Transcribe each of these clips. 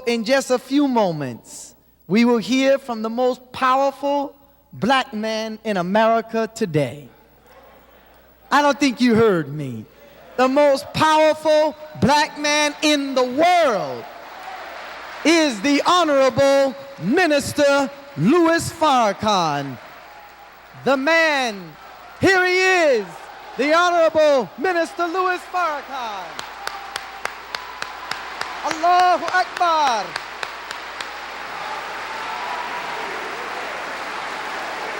In just a few moments, we will hear from the most powerful black man in America today. I don't think you heard me. The most powerful black man in the world is the Honorable Minister Louis Farrakhan. The man, here he is, the Honorable Minister Louis Farrakhan. Allahu Akbar.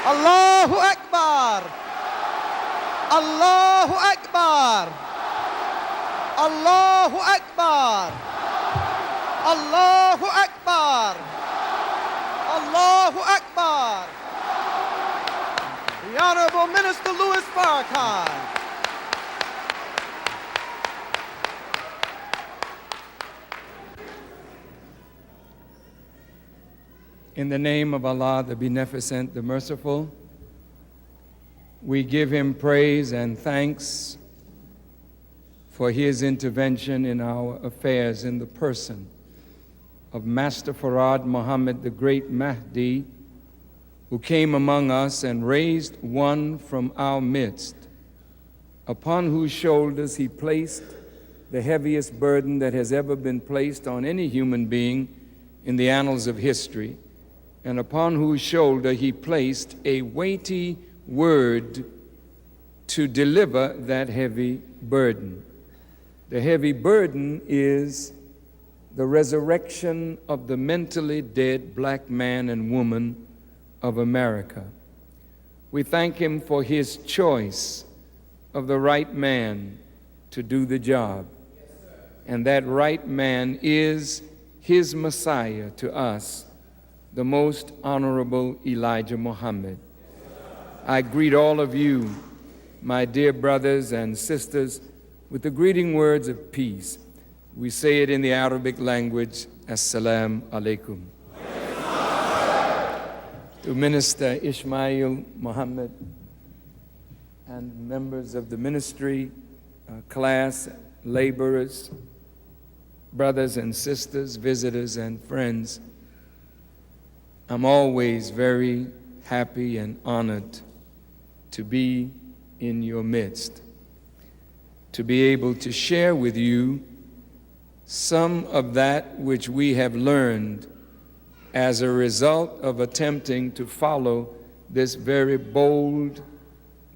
Allahu Akbar. Allahu Akbar. Allahu Akbar. Allahu Akbar. Allahu Akbar. The Honorable Minister Louis Farrakhan. In the name of Allah, the Beneficent, the Merciful, we give Him praise and thanks for His intervention in our affairs in the person of Master Farad Muhammad, the great Mahdi, who came among us and raised one from our midst, upon whose shoulders He placed the heaviest burden that has ever been placed on any human being in the annals of history, and upon whose shoulder He placed a weighty word to deliver that heavy burden. The heavy burden is the resurrection of the mentally dead black man and woman of America. We thank Him for His choice of the right man to do the job. And that right man is His Messiah to us, the most honorable Elijah Muhammad. I greet all of you, my dear brothers and sisters, with the greeting words of peace. We say it in the Arabic language, Assalamu alaikum. To Minister Ismail Muhammad and members of the ministry, class, laborers, brothers and sisters, visitors and friends, I'm always very happy and honored to be in your midst, to be able to share with you some of that which we have learned as a result of attempting to follow this very bold,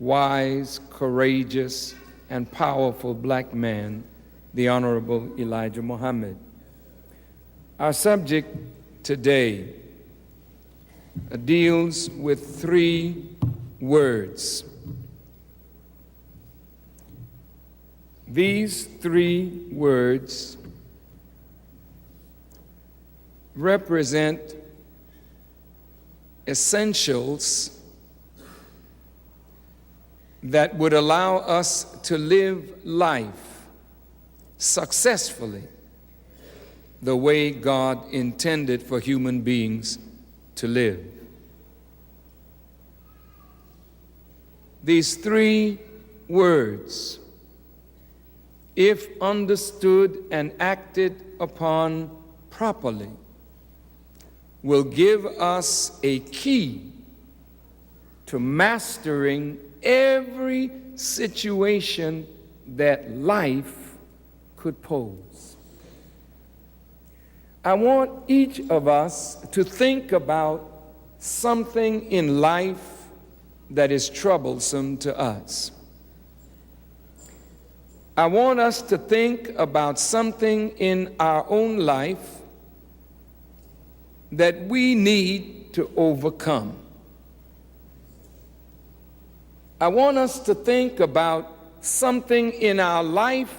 wise, courageous, and powerful black man, the Honorable Elijah Muhammad. Our subject today deals with 3 words. These 3 words represent essentials that would allow us to live life successfully the way God intended for human beings to live. These 3 words, if understood and acted upon properly, will give us a key to mastering every situation that life could pose. I want each of us to think about something in life that is troublesome to us. I want us to think about something in our own life that we need to overcome. I want us to think about something in our life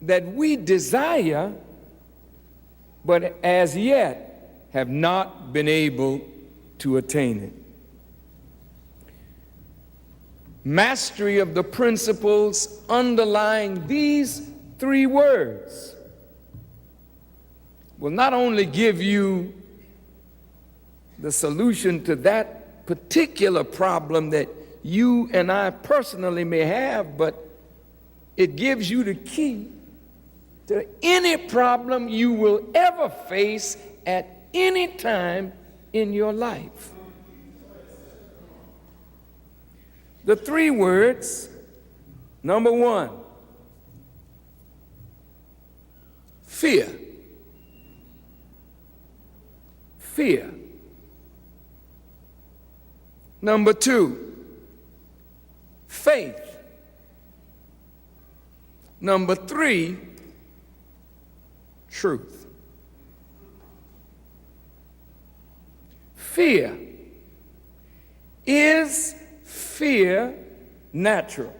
that we desire, but as yet have not been able to attain it. Mastery of the principles underlying these 3 words will not only give you the solution to that particular problem that you and I personally may have, but it gives you the key to any problem you will ever face at any time in your life. The three words, number one, fear. Fear. Number two, faith. Number three, truth. Fear. Is fear natural?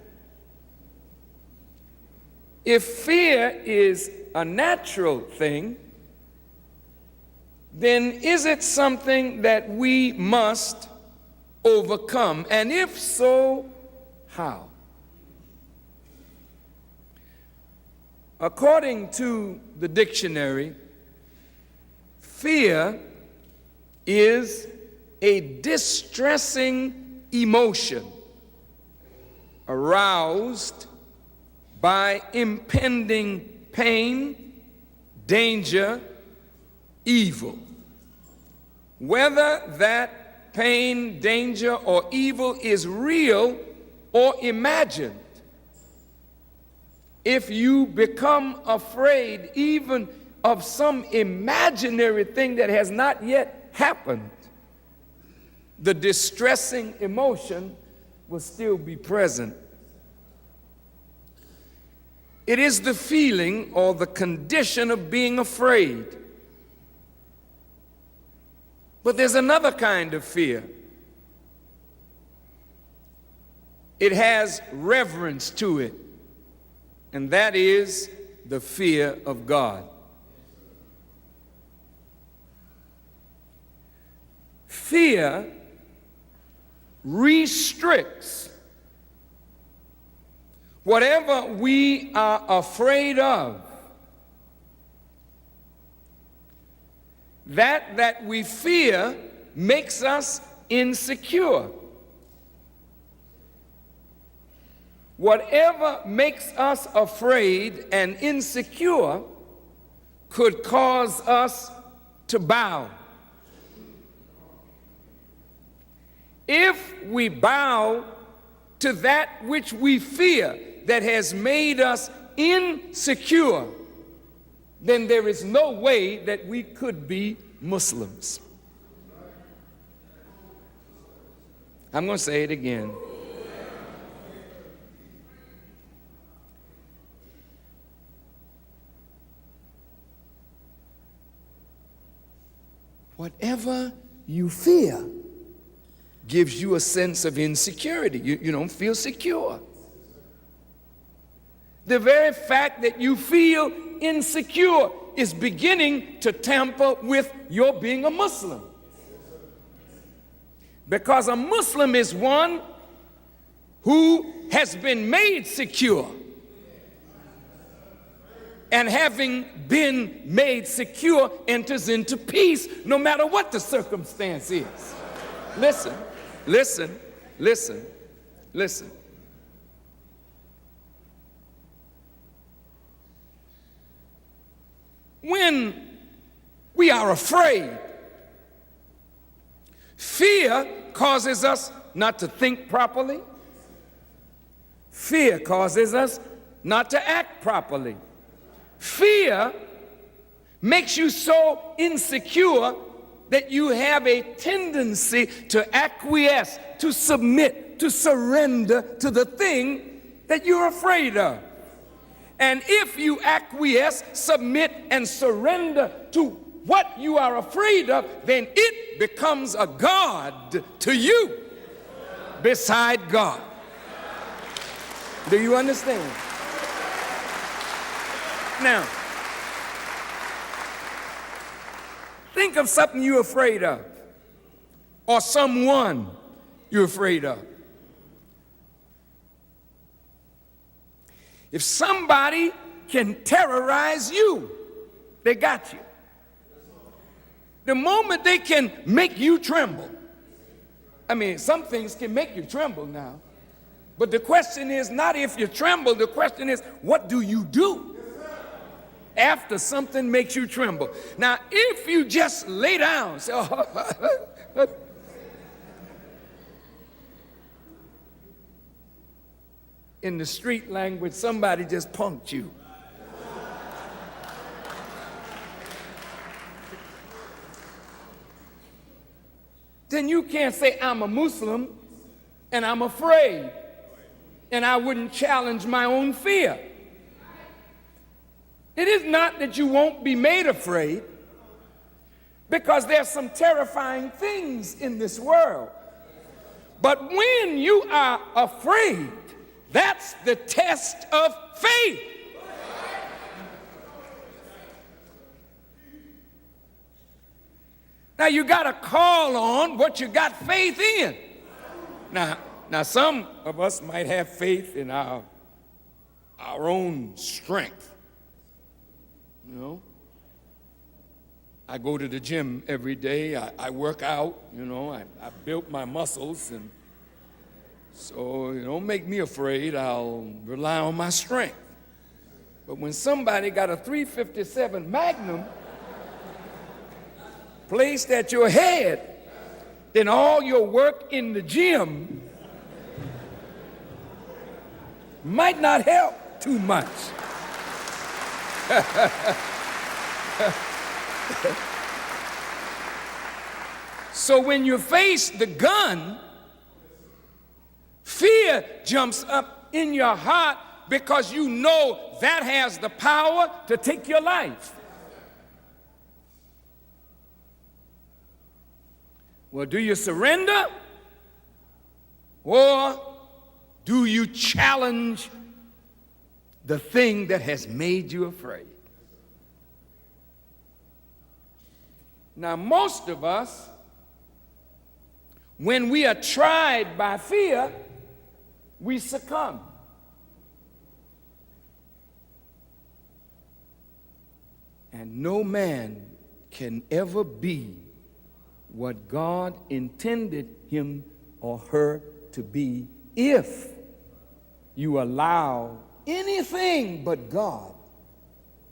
If fear is a natural thing, then is it something that we must overcome? And if so, how? According to the dictionary, fear is a distressing emotion aroused by impending pain, danger, evil. Whether that pain, danger, or evil is real or imagined, if you become afraid even of some imaginary thing that has not yet happened, the distressing emotion will still be present. It is the feeling or the condition of being afraid. But there's another kind of fear. It has reverence to it, and that is the fear of God. Fear restricts whatever we are afraid of. That we fear makes us insecure. Whatever makes us afraid and insecure could cause us to bow. If we bow to that which we fear that has made us insecure, then there is no way that we could be Muslims. I'm going to say it again. Whatever you fear gives you a sense of insecurity. You don't feel secure. The very fact that you feel insecure is beginning to tamper with your being a Muslim. Because a Muslim is one who has been made secure. And having been made secure, enters into peace no matter what the circumstance is. Listen, listen, listen, listen. When we are afraid, fear causes us not to think properly. Fear causes us not to act properly. Fear makes you so insecure that you have a tendency to acquiesce, to submit, to surrender to the thing that you're afraid of. And if you acquiesce, submit, and surrender to what you are afraid of, then it becomes a god to you beside God. Do you understand? Now, think of something you're afraid of, or someone you're afraid of. If somebody can terrorize you, they got you. The moment they can make you tremble, I mean, some things can make you tremble now, but the question is not if you tremble, the question is, what do you do? after something makes you tremble. Now, if you just lay down, say, oh, in the street language, somebody just punked you. Then you can't say, I'm a Muslim and I'm afraid, and I wouldn't challenge my own fear. It is not that you won't be made afraid, because there's some terrifying things in this world. But when you are afraid, that's the test of faith. Now you got to call on what you got faith in. Now some of us might have faith in our own strength. You know, I go to the gym every day. I work out. You know, I built my muscles, and so don't make me afraid. I'll rely on my strength. But when somebody got a .357 Magnum placed at your head, then all your work in the gym might not help too much. So when you face the gun, fear jumps up in your heart, because you know that has the power to take your life. Well, do you surrender, or do you challenge the thing that has made you afraid? Now, most of us, when we are tried by fear, we succumb. And no man can ever be what God intended him or her to be if you allow anything but God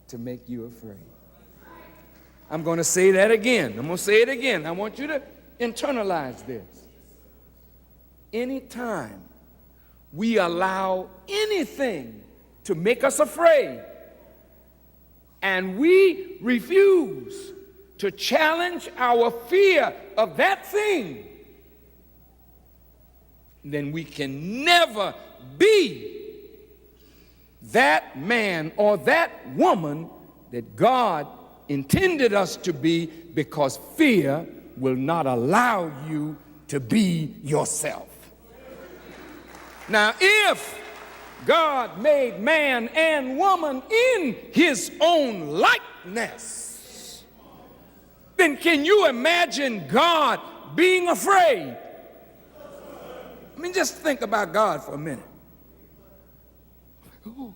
to make you afraid. I'm going to say that again. I'm going to say it again. I want you to internalize this. Anytime we allow anything to make us afraid, and we refuse to challenge our fear of that thing, then we can never be that man or that woman that God intended us to be, because fear will not allow you to be yourself. Now, if God made man and woman in his own likeness, then can you imagine God being afraid? I mean, just think about God for a minute. Ooh.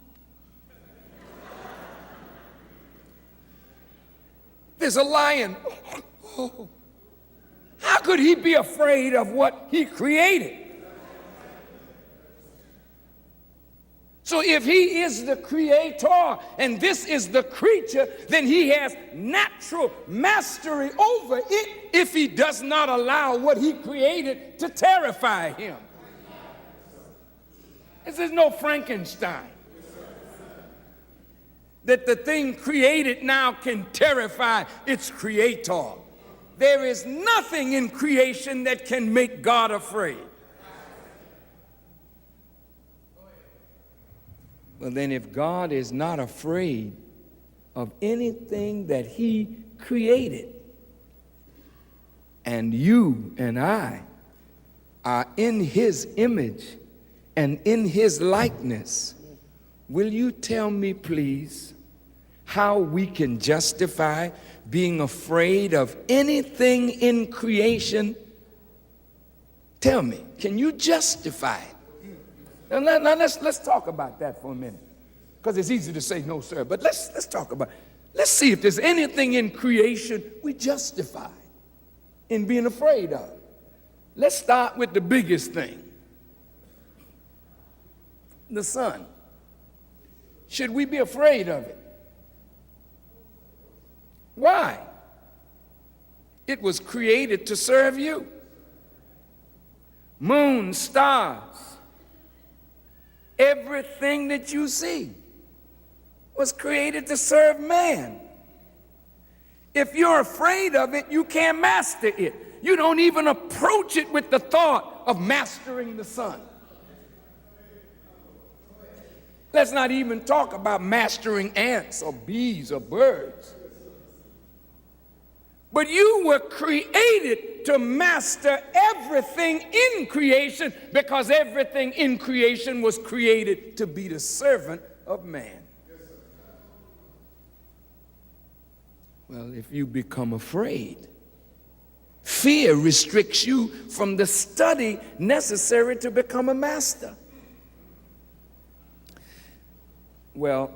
There's a lion. Oh. How could he be afraid of what he created? So if he is the creator and this is the creature, then he has natural mastery over it if he does not allow what he created to terrify him. This is no Frankenstein that the thing created now can terrify its creator. There is nothing in creation that can make God afraid. Well, then if God is not afraid of anything that he created, and you and I are in his image and in his likeness, will you tell me, please, how we can justify being afraid of anything in creation? Tell me, can you justify it? Now let's talk about that for a minute, because it's easy to say no, sir. But let's talk about it. Let's see if there's anything in creation we justify in being afraid of. Let's start with the biggest thing, the sun. Should we be afraid of it? Why? It was created to serve you. Moon, stars, everything that you see was created to serve man. If you're afraid of it, you can't master it. You don't even approach it with the thought of mastering the sun. Let's not even talk about mastering ants or bees or birds. But you were created to master everything in creation, because everything in creation was created to be the servant of man. Well, if you become afraid, fear restricts you from the study necessary to become a master. Well,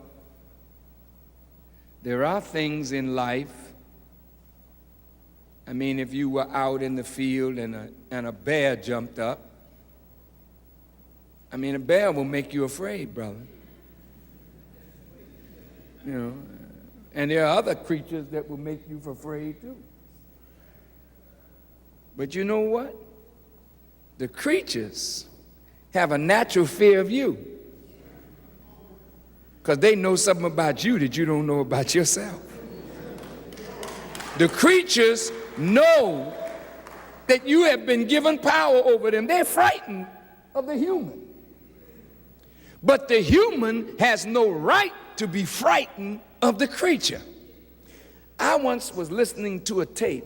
there are things in life. I mean, if you were out in the field and a bear jumped up, I mean, a bear will make you afraid, brother. You know, and there are other creatures that will make you afraid too. But you know what? The creatures have a natural fear of you, because they know something about you that you don't know about yourself. The creatures know that you have been given power over them. They're frightened of the human. But the human has no right to be frightened of the creature. I once was listening to a tape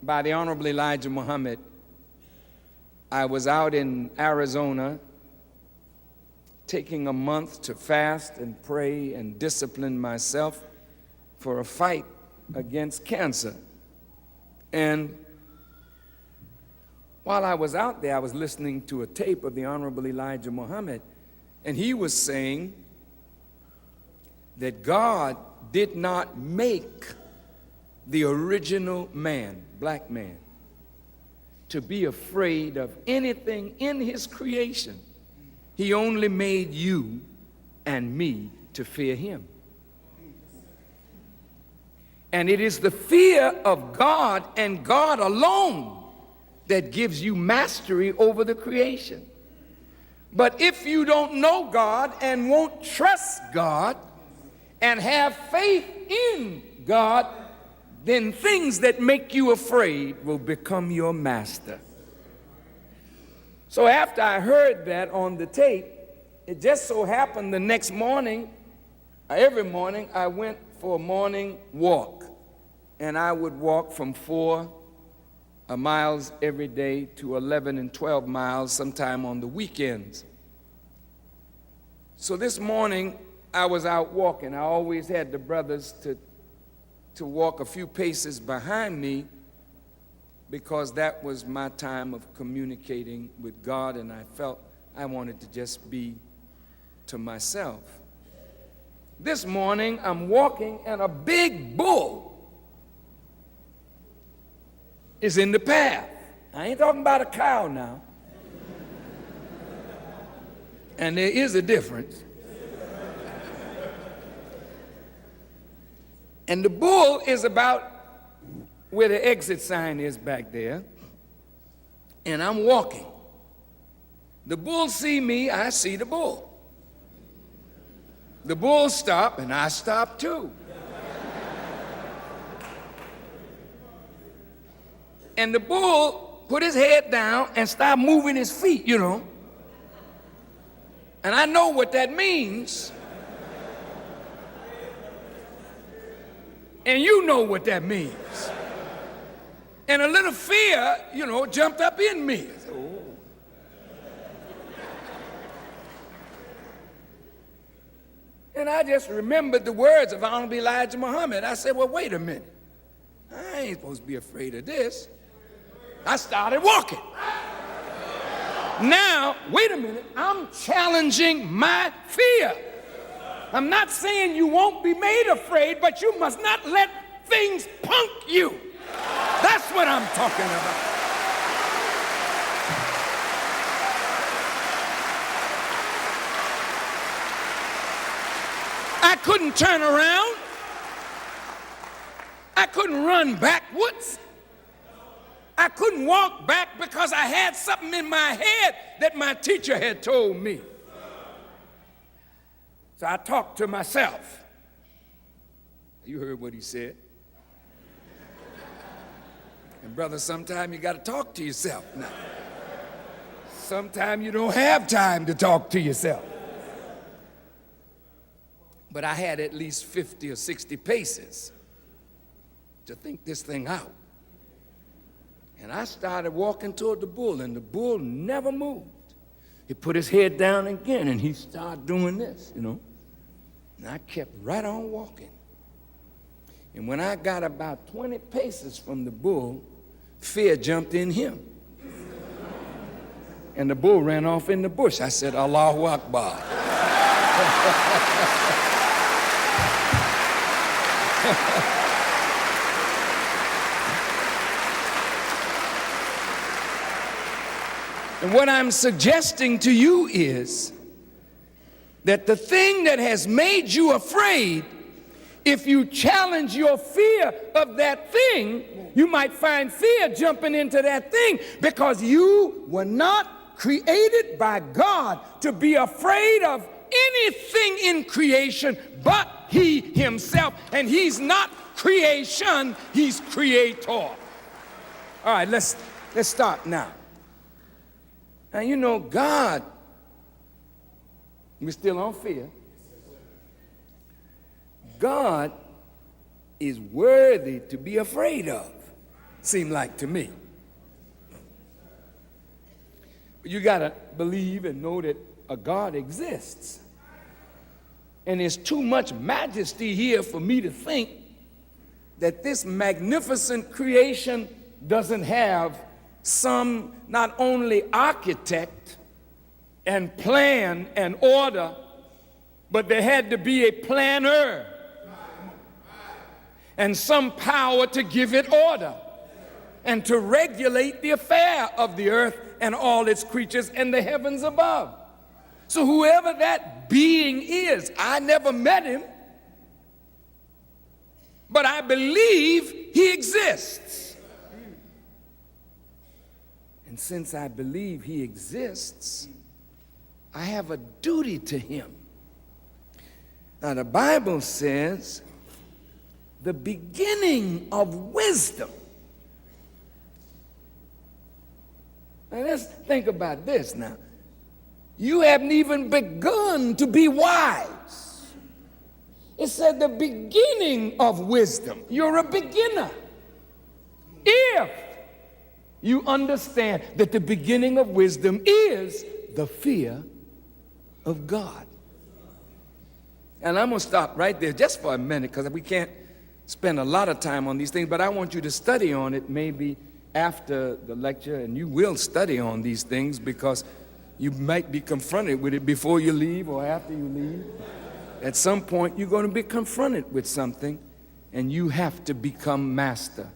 by the Honorable Elijah Muhammad. I was out in Arizona taking a month to fast and pray and discipline myself for a fight against cancer. And while I was out there, I was listening to a tape of the Honorable Elijah Muhammad, and he was saying that God did not make the original man, black man, to be afraid of anything in his creation. He only made you and me to fear him. And it is the fear of God and God alone that gives you mastery over the creation. But if you don't know God and won't trust God and have faith in God, then things that make you afraid will become your master. So after I heard that on the tape, it just so happened the next morning, every morning, I went for a morning walk. And I would walk from 4 miles every day to 11 and 12 miles sometime on the weekends. So this morning, I was out walking. I always had the brothers to walk a few paces behind me, because that was my time of communicating with God, and I felt I wanted to just be to myself. This morning, I'm walking, and a big bull is in the path. I ain't talking about a cow now. And there is a difference. And the bull is about where the exit sign is back there. And I'm walking. The bull see me, I see the bull. The bull stop, and I stop too. And the bull put his head down and started moving his feet, you know. And I know what that means. And you know what that means. And a little fear, you know, jumped up in me. I said, oh. And I just remembered the words of Honorable Elijah Muhammad. I said, well, wait a minute. I ain't supposed to be afraid of this. I started walking. Now, wait a minute, I'm challenging my fear. I'm not saying you won't be made afraid, but you must not let things punk you. That's what I'm talking about. I couldn't turn around. I couldn't run backwards. I couldn't walk back because I had something in my head that my teacher had told me. So I talked to myself. You heard what he said. And brother, sometimes you got to talk to yourself now. Sometimes you don't have time to talk to yourself. But I had at least 50 or 60 paces to think this thing out. And I started walking toward the bull, and the bull never moved. He put his head down again, and he started doing this, And I kept right on walking. And when I got about 20 paces from the bull, fear jumped in him. And the bull ran off in the bush. I said, Allahu Akbar. And what I'm suggesting to you is that the thing that has made you afraid, if you challenge your fear of that thing, you might find fear jumping into that thing, because you were not created by God to be afraid of anything in creation but He Himself. And He's not creation, He's creator. All right, let's start now. Now, God, we're still on fear. God is worthy to be afraid of, seem like to me. But you got to believe and know that a God exists. And there's too much majesty here for me to think that this magnificent creation doesn't have some not only architect and plan and order, but there had to be a planner and some power to give it order and to regulate the affair of the earth and all its creatures and the heavens above. So whoever that being is, I never met him, but I believe he exists. And since I believe he exists, I have a duty to him. Now, the Bible says the beginning of wisdom. Now, let's think about this now. You haven't even begun to be wise. It said the beginning of wisdom. You're a beginner. If you understand that the beginning of wisdom is the fear of God. And I'm going to stop right there just for a minute, because we can't spend a lot of time on these things, but I want you to study on it maybe after the lecture, and you will study on these things because you might be confronted with it before you leave or after you leave. At some point, you're going to be confronted with something, and you have to become master.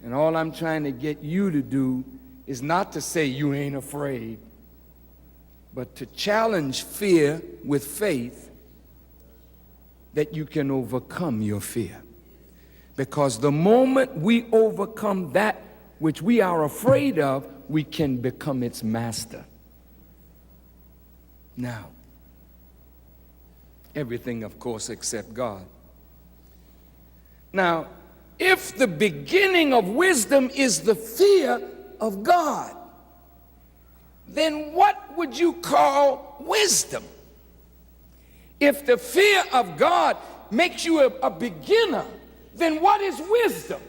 And all I'm trying to get you to do is not to say you ain't afraid, but to challenge fear with faith that you can overcome your fear. Because the moment we overcome that which we are afraid of, we can become its master. Now, everything, of course, except God. Now, if the beginning of wisdom is the fear of God, then what would you call wisdom? If the fear of God makes you a beginner, then what is wisdom?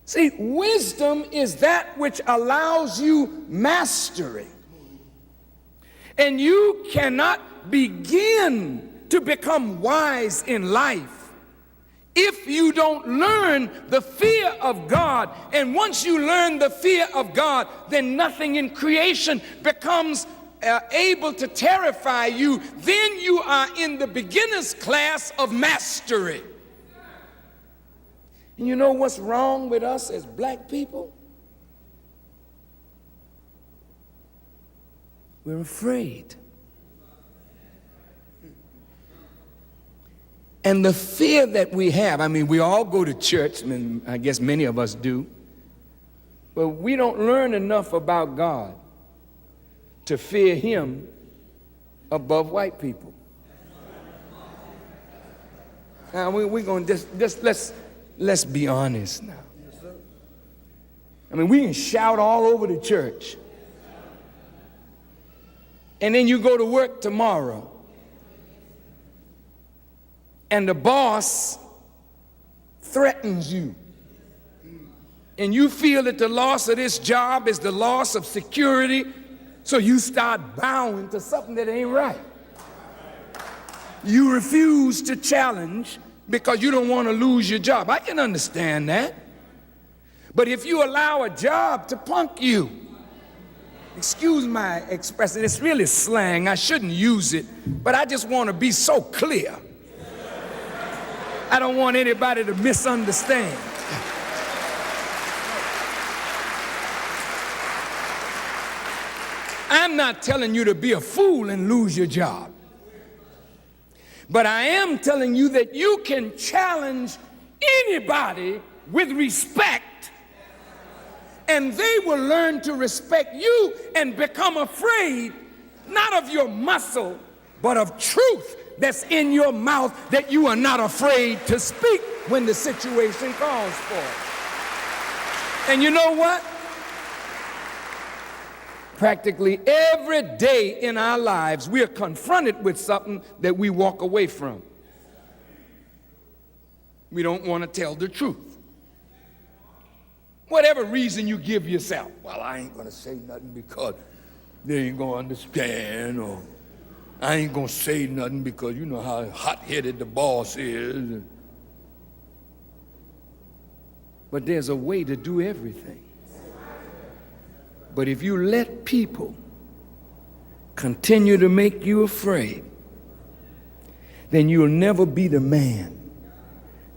See, wisdom is that which allows you mastery. And you cannot begin to become wise in life if you don't learn the fear of God. And once you learn the fear of God, then nothing in creation becomes able to terrify you. Then you are in the beginner's class of mastery. And you know what's wrong with us as black people? We're afraid. And the fear that we have, I mean, we all go to church, and I guess many of us do, but we don't learn enough about God to fear him above white people. Now, we're going to just let's be honest now. I mean, we can shout all over the church. And then you go to work tomorrow. And the boss threatens you. And you feel that the loss of this job is the loss of security. So you start bowing to something that ain't right. You refuse to challenge because you don't want to lose your job. I can understand that. But if you allow a job to punk you, excuse my expression, it's really slang, I shouldn't use it, but I just want to be so clear. I don't want anybody to misunderstand. I'm not telling you to be a fool and lose your job. But I am telling you that you can challenge anybody with respect, and they will learn to respect you and become afraid, not of your muscle, but of truth that's in your mouth that you are not afraid to speak when the situation calls for it. And you know what? Practically every day in our lives, we are confronted with something that we walk away from. We don't want to tell the truth. Whatever reason you give yourself. Well, I ain't going to say nothing because they ain't going to understand, or I ain't going to say nothing because you know how hot-headed the boss is. But there's a way to do everything. But if you let people continue to make you afraid, then you'll never be the man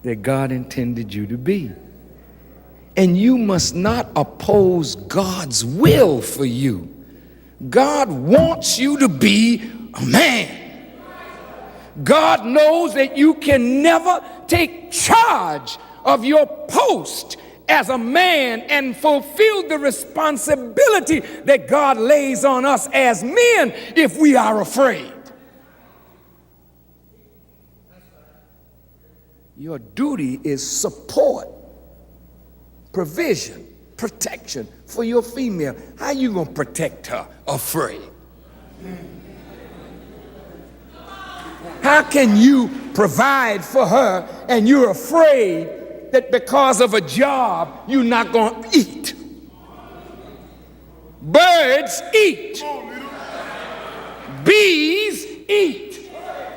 that God intended you to be. And you must not oppose God's will for you. God wants you to be a man. God knows that you can never take charge of your post as a man and fulfill the responsibility that God lays on us as men if we are afraid. Your duty is support, provision, protection for your female. How you gonna protect her afraid? How can you provide for her and you're afraid that because of a job you're not going to eat? Birds eat. Bees eat.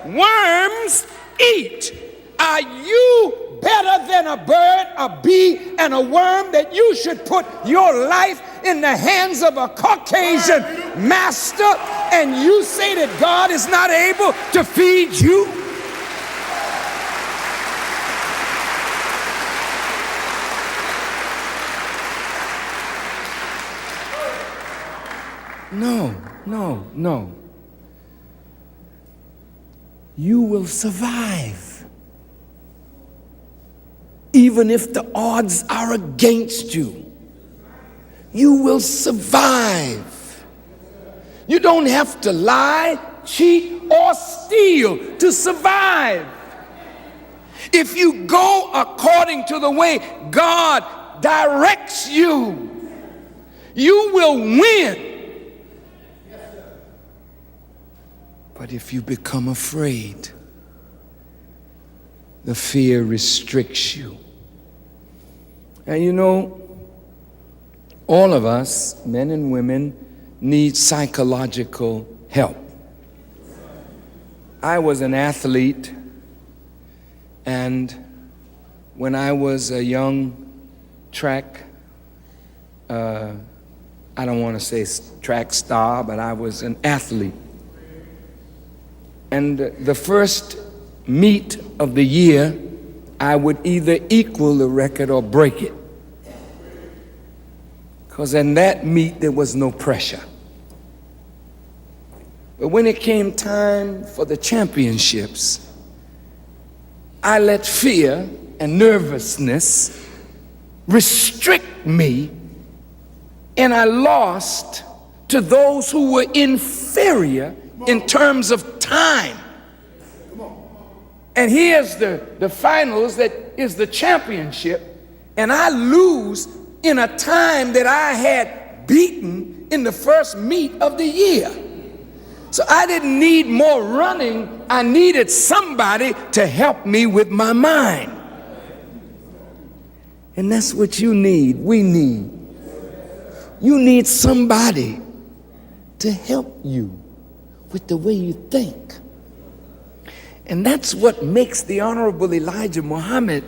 Worms eat. Are you better than a bird, a bee, and a worm that you should put your life in the hands of a Caucasian master and you say that God is not able to feed you? No. You will survive. Even if the odds are against you, you will survive. You don't have to lie, cheat, or steal to survive. If you go according to the way God directs you, you will win. But if you become afraid, the fear restricts you. And you know, all of us, men and women, need psychological help. I was an athlete, and when I was a young track, I don't want to say track star, but I was an athlete. And the first meet of the year, I would either equal the record or break it. Because in that meet, there was no pressure. But when it came time for the championships, I let fear and nervousness restrict me, and I lost to those who were inferior in terms of time. And here's the finals, that is the championship, and I lose in a time that I had beaten in the first meet of the year. So I didn't need more running, I needed somebody to help me with my mind. And that's what you need, we need. You need somebody to help you with the way you think. And that's what makes the Honorable Elijah Muhammad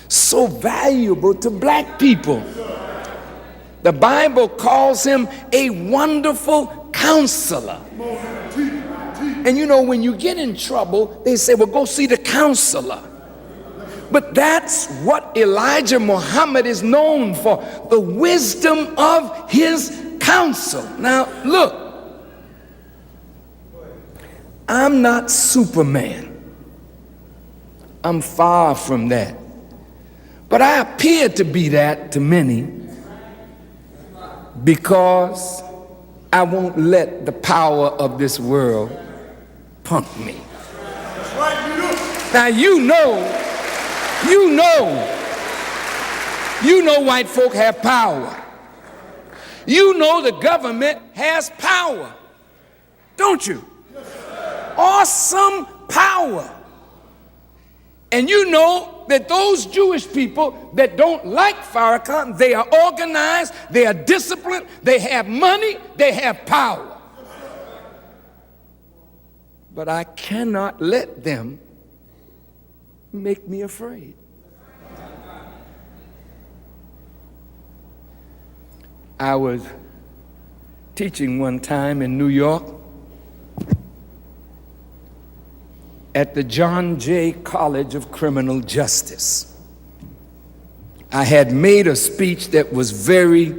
so valuable to black people. The Bible calls him a wonderful counselor. And you know, when you get in trouble, they say, well, go see the counselor. But that's what Elijah Muhammad is known for, the wisdom of his counsel. Now, look, I'm not Superman. I'm far from that. But I appear to be that to many because I won't let the power of this world punk me. Now you know white folk have power. You know the government has power, don't you? Awesome power. And you know that those Jewish people that don't like Farrakhan, they are organized, they are disciplined, they have money, they have power. But I cannot let them make me afraid. I was teaching one time in New York at the John Jay College of Criminal Justice. I had made a speech that was very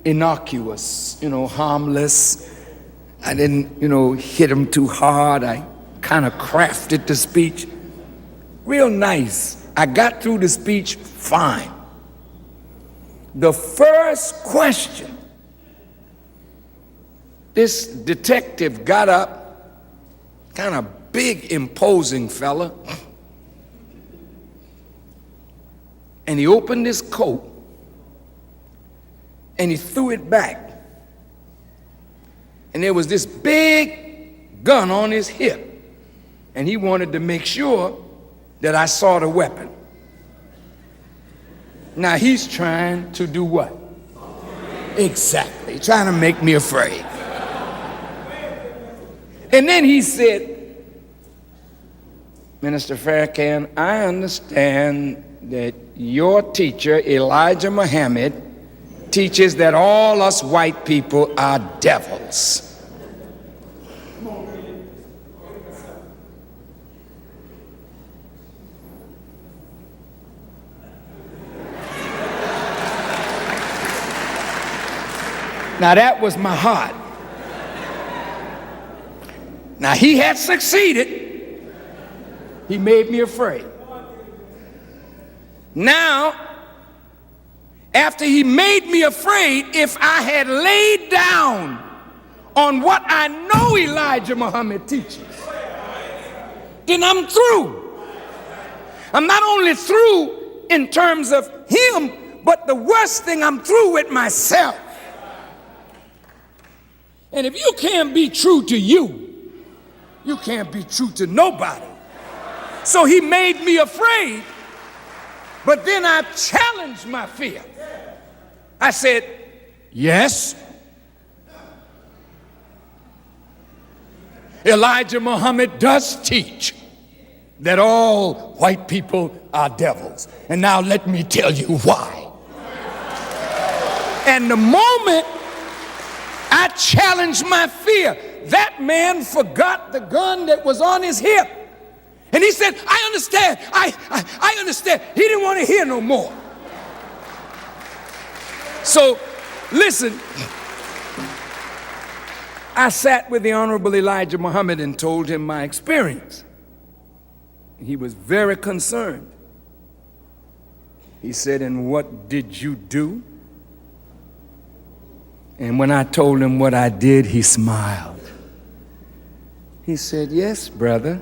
innocuous, harmless. I didn't, hit him too hard. I kind of crafted the speech real nice. I got through the speech fine. The first question, this detective got up, kind of big, imposing fella, and he opened his coat and he threw it back. And there was this big gun on his hip, and he wanted to make sure that I saw the weapon. Now he's trying to do what? Exactly, trying to make me afraid. And then he said, Minister Farrakhan, I understand that your teacher, Elijah Muhammad, teaches that all us white people are devils. Now that was my heart. Now he had succeeded. He made me afraid. Now, after he made me afraid, if I had laid down on what I know Elijah Muhammad teaches, then I'm through. I'm not only through in terms of him, but the worst thing, I'm through with myself. And if you can't be true to you, you can't be true to nobody. So he made me afraid, but then I challenged my fear. I said, yes, Elijah Muhammad does teach that all white people are devils. And now let me tell you why. And the moment I challenged my fear, that man forgot the gun that was on his hip. And he said, I understand, I understand. He didn't want to hear no more. So, listen, I sat with the Honorable Elijah Muhammad and told him my experience. He was very concerned. He said, "And what did you do?" And when I told him what I did, he smiled. He said, "Yes, brother,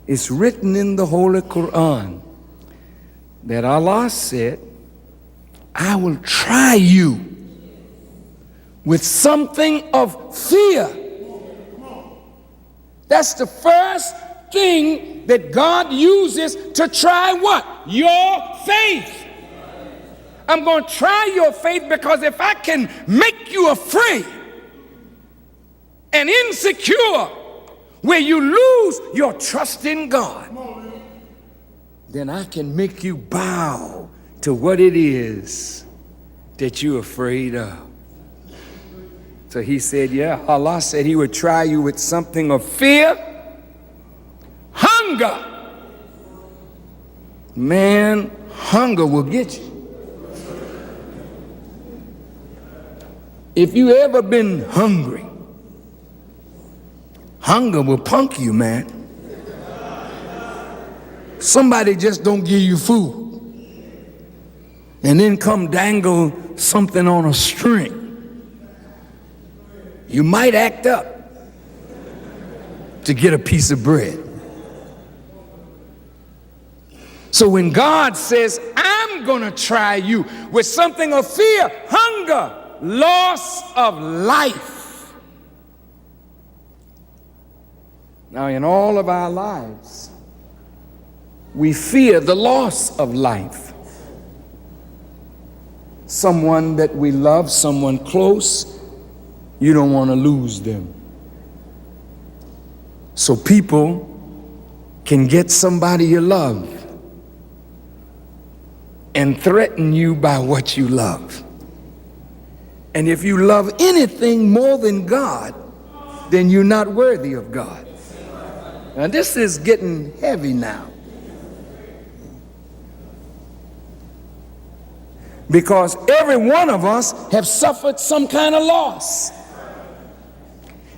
it's written in the Holy Quran that Allah said, 'I will try you with something of fear.'" That's the first thing that God uses to try what? Your faith. I'm going to try your faith, because if I can make you afraid and insecure, where you lose your trust in God, then I can make you bow to what it is that you're afraid of. So he said, yeah, Allah said he would try you with something of fear, hunger. Man, hunger will get you. If you ever been hungry, hunger will punk you, man. Somebody just don't give you food and then come dangle something on a string. You might act up to get a piece of bread. So when God says, I'm gonna try you with something of fear, hunger, loss of life. Now, in all of our lives, we fear the loss of life. Someone that we love, someone close, you don't want to lose them. So people can get somebody you love and threaten you by what you love. And if you love anything more than God, then you're not worthy of God. Now this is getting heavy now. Because every one of us have suffered some kind of loss.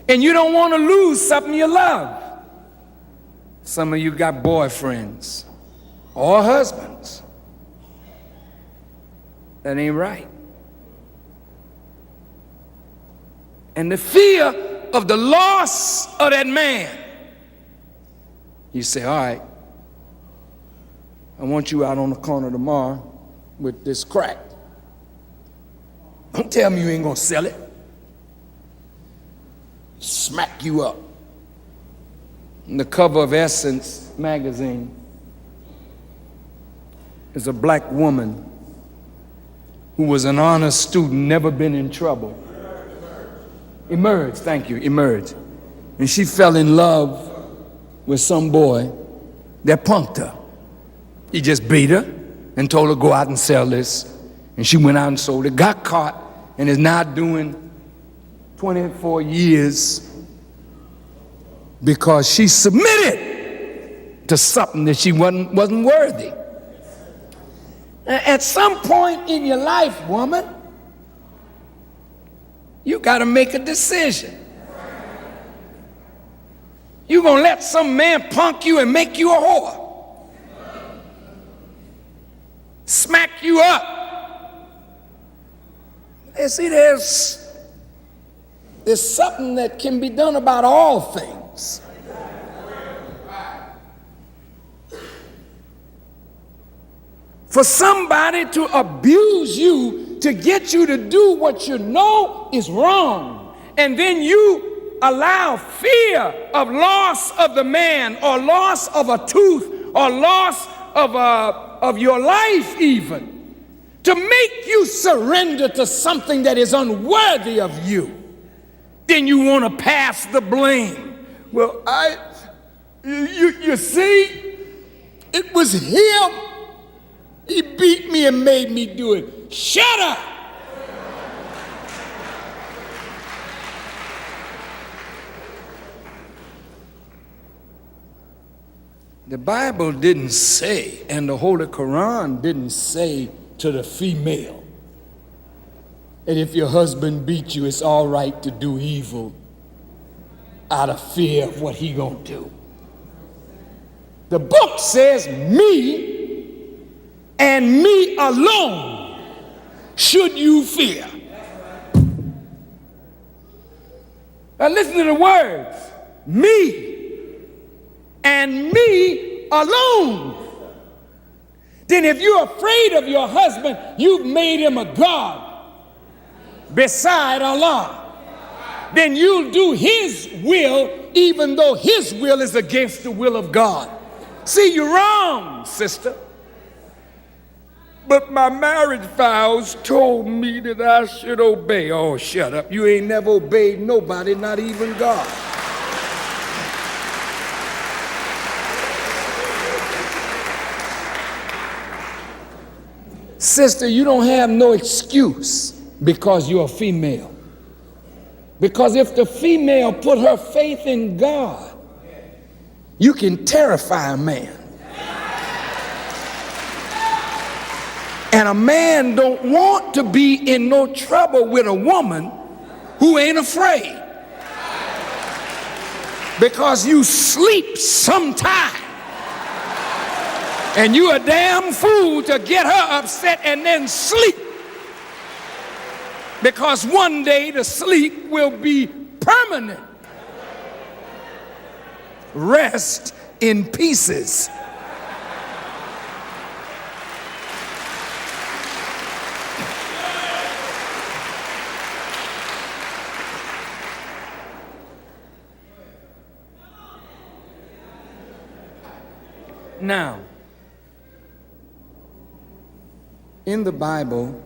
And you don't want to lose something you love. Some of you got boyfriends or husbands. That ain't right. And the fear of the loss of that man. You say, all right, I want you out on the corner tomorrow with this crack. Don't tell me you ain't gonna sell it. Smack you up. On the cover of Essence magazine is a black woman who was an honor student, never been in trouble. Emerged, thank you, emerged. And she fell in love with some boy that punked her. He just beat her and told her go out and sell this. And she went out and sold it, got caught, and is now doing 24 years because she submitted to something that she wasn't worthy. At some point in your life, woman, you got to make a decision. You gonna let some man punk you and make you a whore? Smack you up? You see, there's something that can be done about all things. For somebody to abuse you to get you to do what you know is wrong, and then you allow fear of loss of the man, or loss of a tooth, or loss of your life even, to make you surrender to something that is unworthy of you, then you want to pass the blame. Well, you see, it was him. He beat me and made me do it. Shut up! The Bible didn't say, and the Holy Quran didn't say to the female, and if your husband beat you, it's all right to do evil out of fear of what he gonna do. The book says me and me alone should you fear. Now listen to the words. Me and me alone. Then if you're afraid of your husband, you've made him a god beside Allah. Then you'll do his will even though his will is against the will of God. See, you're wrong, sister. But my marriage vows told me that I should obey. Oh, shut up. You ain't never obeyed nobody, not even God. Sister, you don't have no excuse because you're a female. Because if the female put her faith in God, you can terrify a man. And a man don't want to be in no trouble with a woman who ain't afraid. Because you sleep sometime. And you a damn fool to get her upset and then sleep. Because one day the sleep will be permanent. Rest in pieces. Now, in the Bible,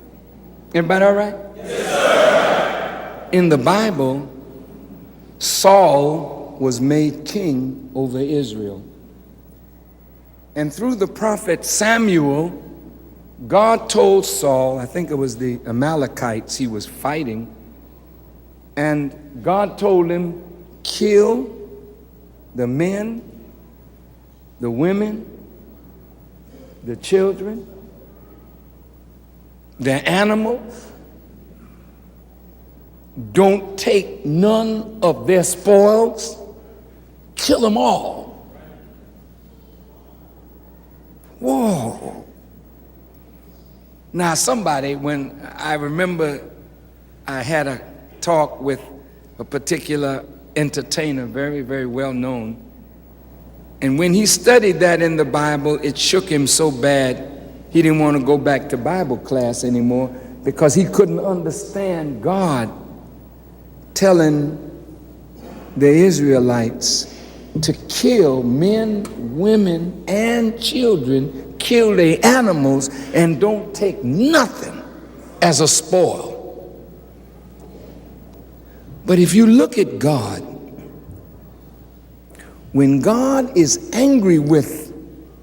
everybody all right? Yes, sir. In the Bible, Saul was made king over Israel. And through the prophet Samuel, God told Saul, I think it was the Amalekites he was fighting, and God told him, kill the men, the women, the children, the animals. Don't take none of their spoils. Kill them all. Whoa. Now somebody, when I remember I had a talk with a particular entertainer, very, very well known, and when he studied that in the Bible, it shook him so bad, he didn't want to go back to Bible class anymore because he couldn't understand God telling the Israelites to kill men, women, and children, kill the animals, and don't take nothing as a spoil. But if you look at God, when God is angry with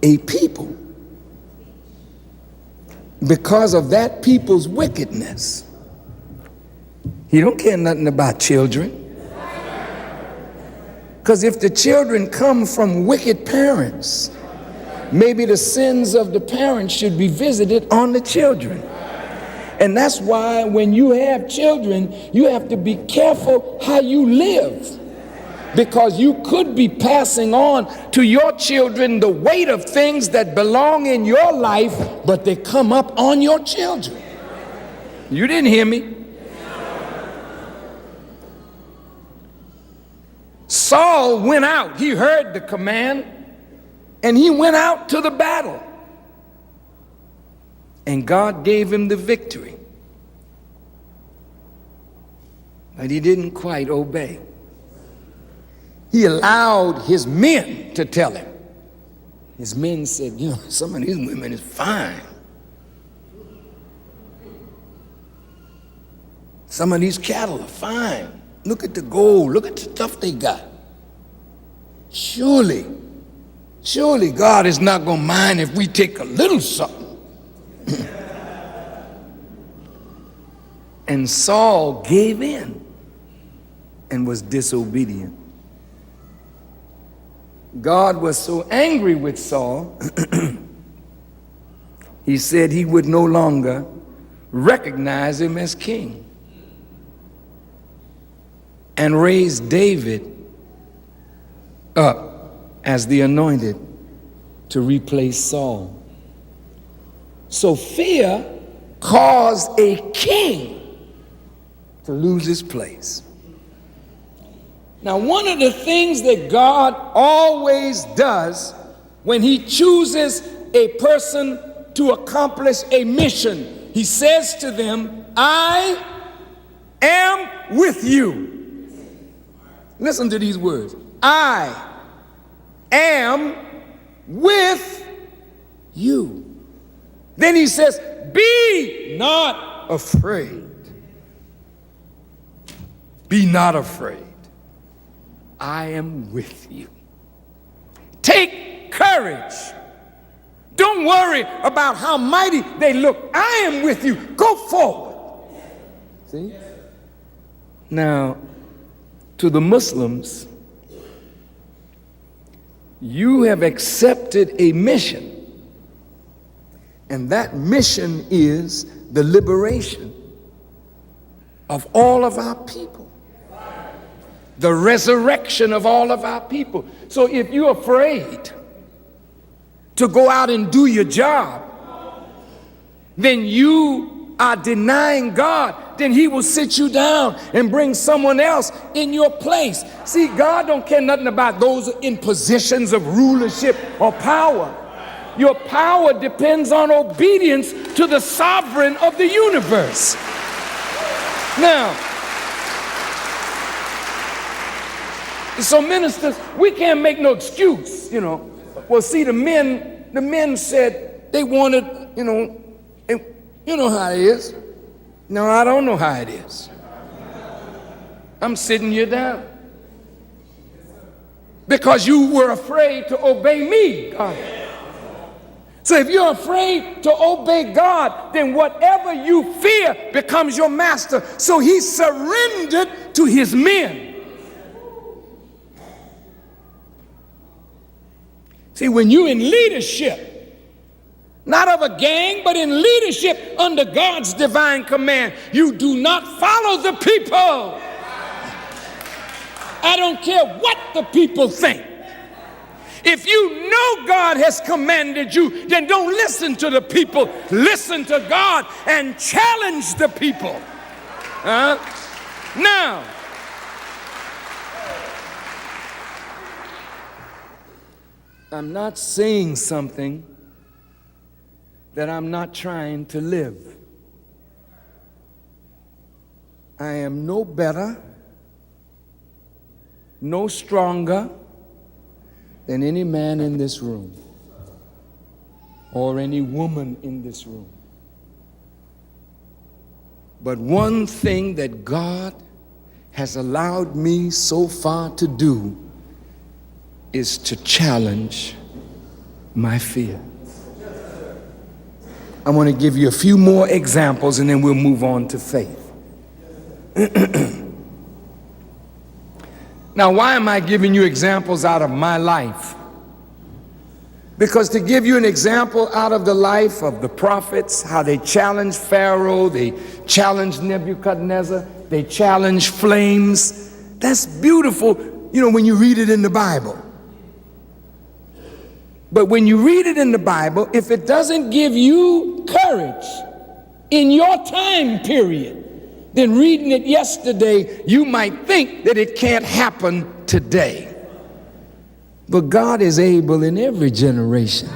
a people because of that people's wickedness, he don't care nothing about children. Because if the children come from wicked parents, maybe the sins of the parents should be visited on the children. And that's why when you have children, you have to be careful how you live. Because you could be passing on to your children the weight of things that belong in your life, but they come up on your children. You didn't hear me. Saul went out. He heard the command, and he went out to the battle. And God gave him the victory. But he didn't quite obey. He allowed his men to tell him. His men said, you know, some of these women is fine. Some of these cattle are fine. Look at the gold. Look at the stuff they got. Surely God is not going to mind if we take a little something. And Saul gave in and was disobedient. God was so angry with Saul, he said he would no longer recognize him as king and raised David up as the anointed to replace Saul. So fear caused a king to lose his place. Now, one of the things that God always does when he chooses a person to accomplish a mission, he says to them, I am with you. Listen to these words. I am with you. Then he says, be not afraid. Be not afraid. I am with you. Take courage. Don't worry about how mighty they look. I am with you. Go forward. See? Now, to the Muslims, you have accepted a mission. And that mission is the liberation of all of our people. The resurrection of all of our people. So if you're afraid to go out and do your job, then you are denying God. Then he will sit you down and bring someone else in your place. See, God don't care nothing about those in positions of rulership or power. Your power depends on obedience to the sovereign of the universe. Now, so ministers, we can't make no excuse, you know. Well, see, the men said they wanted, you know how it is. No, I don't know how it is. I'm sitting you down. Because you were afraid to obey me, God. So if you're afraid to obey God, then whatever you fear becomes your master. So he surrendered to his men. See, when you're in leadership, not of a gang, but in leadership under God's divine command, you do not follow the people. I don't care what the people think. If you know God has commanded you, then don't listen to the people. Listen to God and challenge the people. Now, I'm not saying something that I'm not trying to live. I am no better, no stronger than any man in this room or any woman in this room. But one thing that God has allowed me so far to do is to challenge my fear. I want to give you a few more examples and then we'll move on to faith. Now, why am I giving you examples out of my life? Because to give you an example out of the life of the prophets, how they challenged Pharaoh, they challenged Nebuchadnezzar, they challenged flames, that's beautiful, you know, when you read it in the Bible. But when you read it in the Bible, if it doesn't give you courage in your time period, then reading it yesterday, you might think that it can't happen today. But God is able in every generation.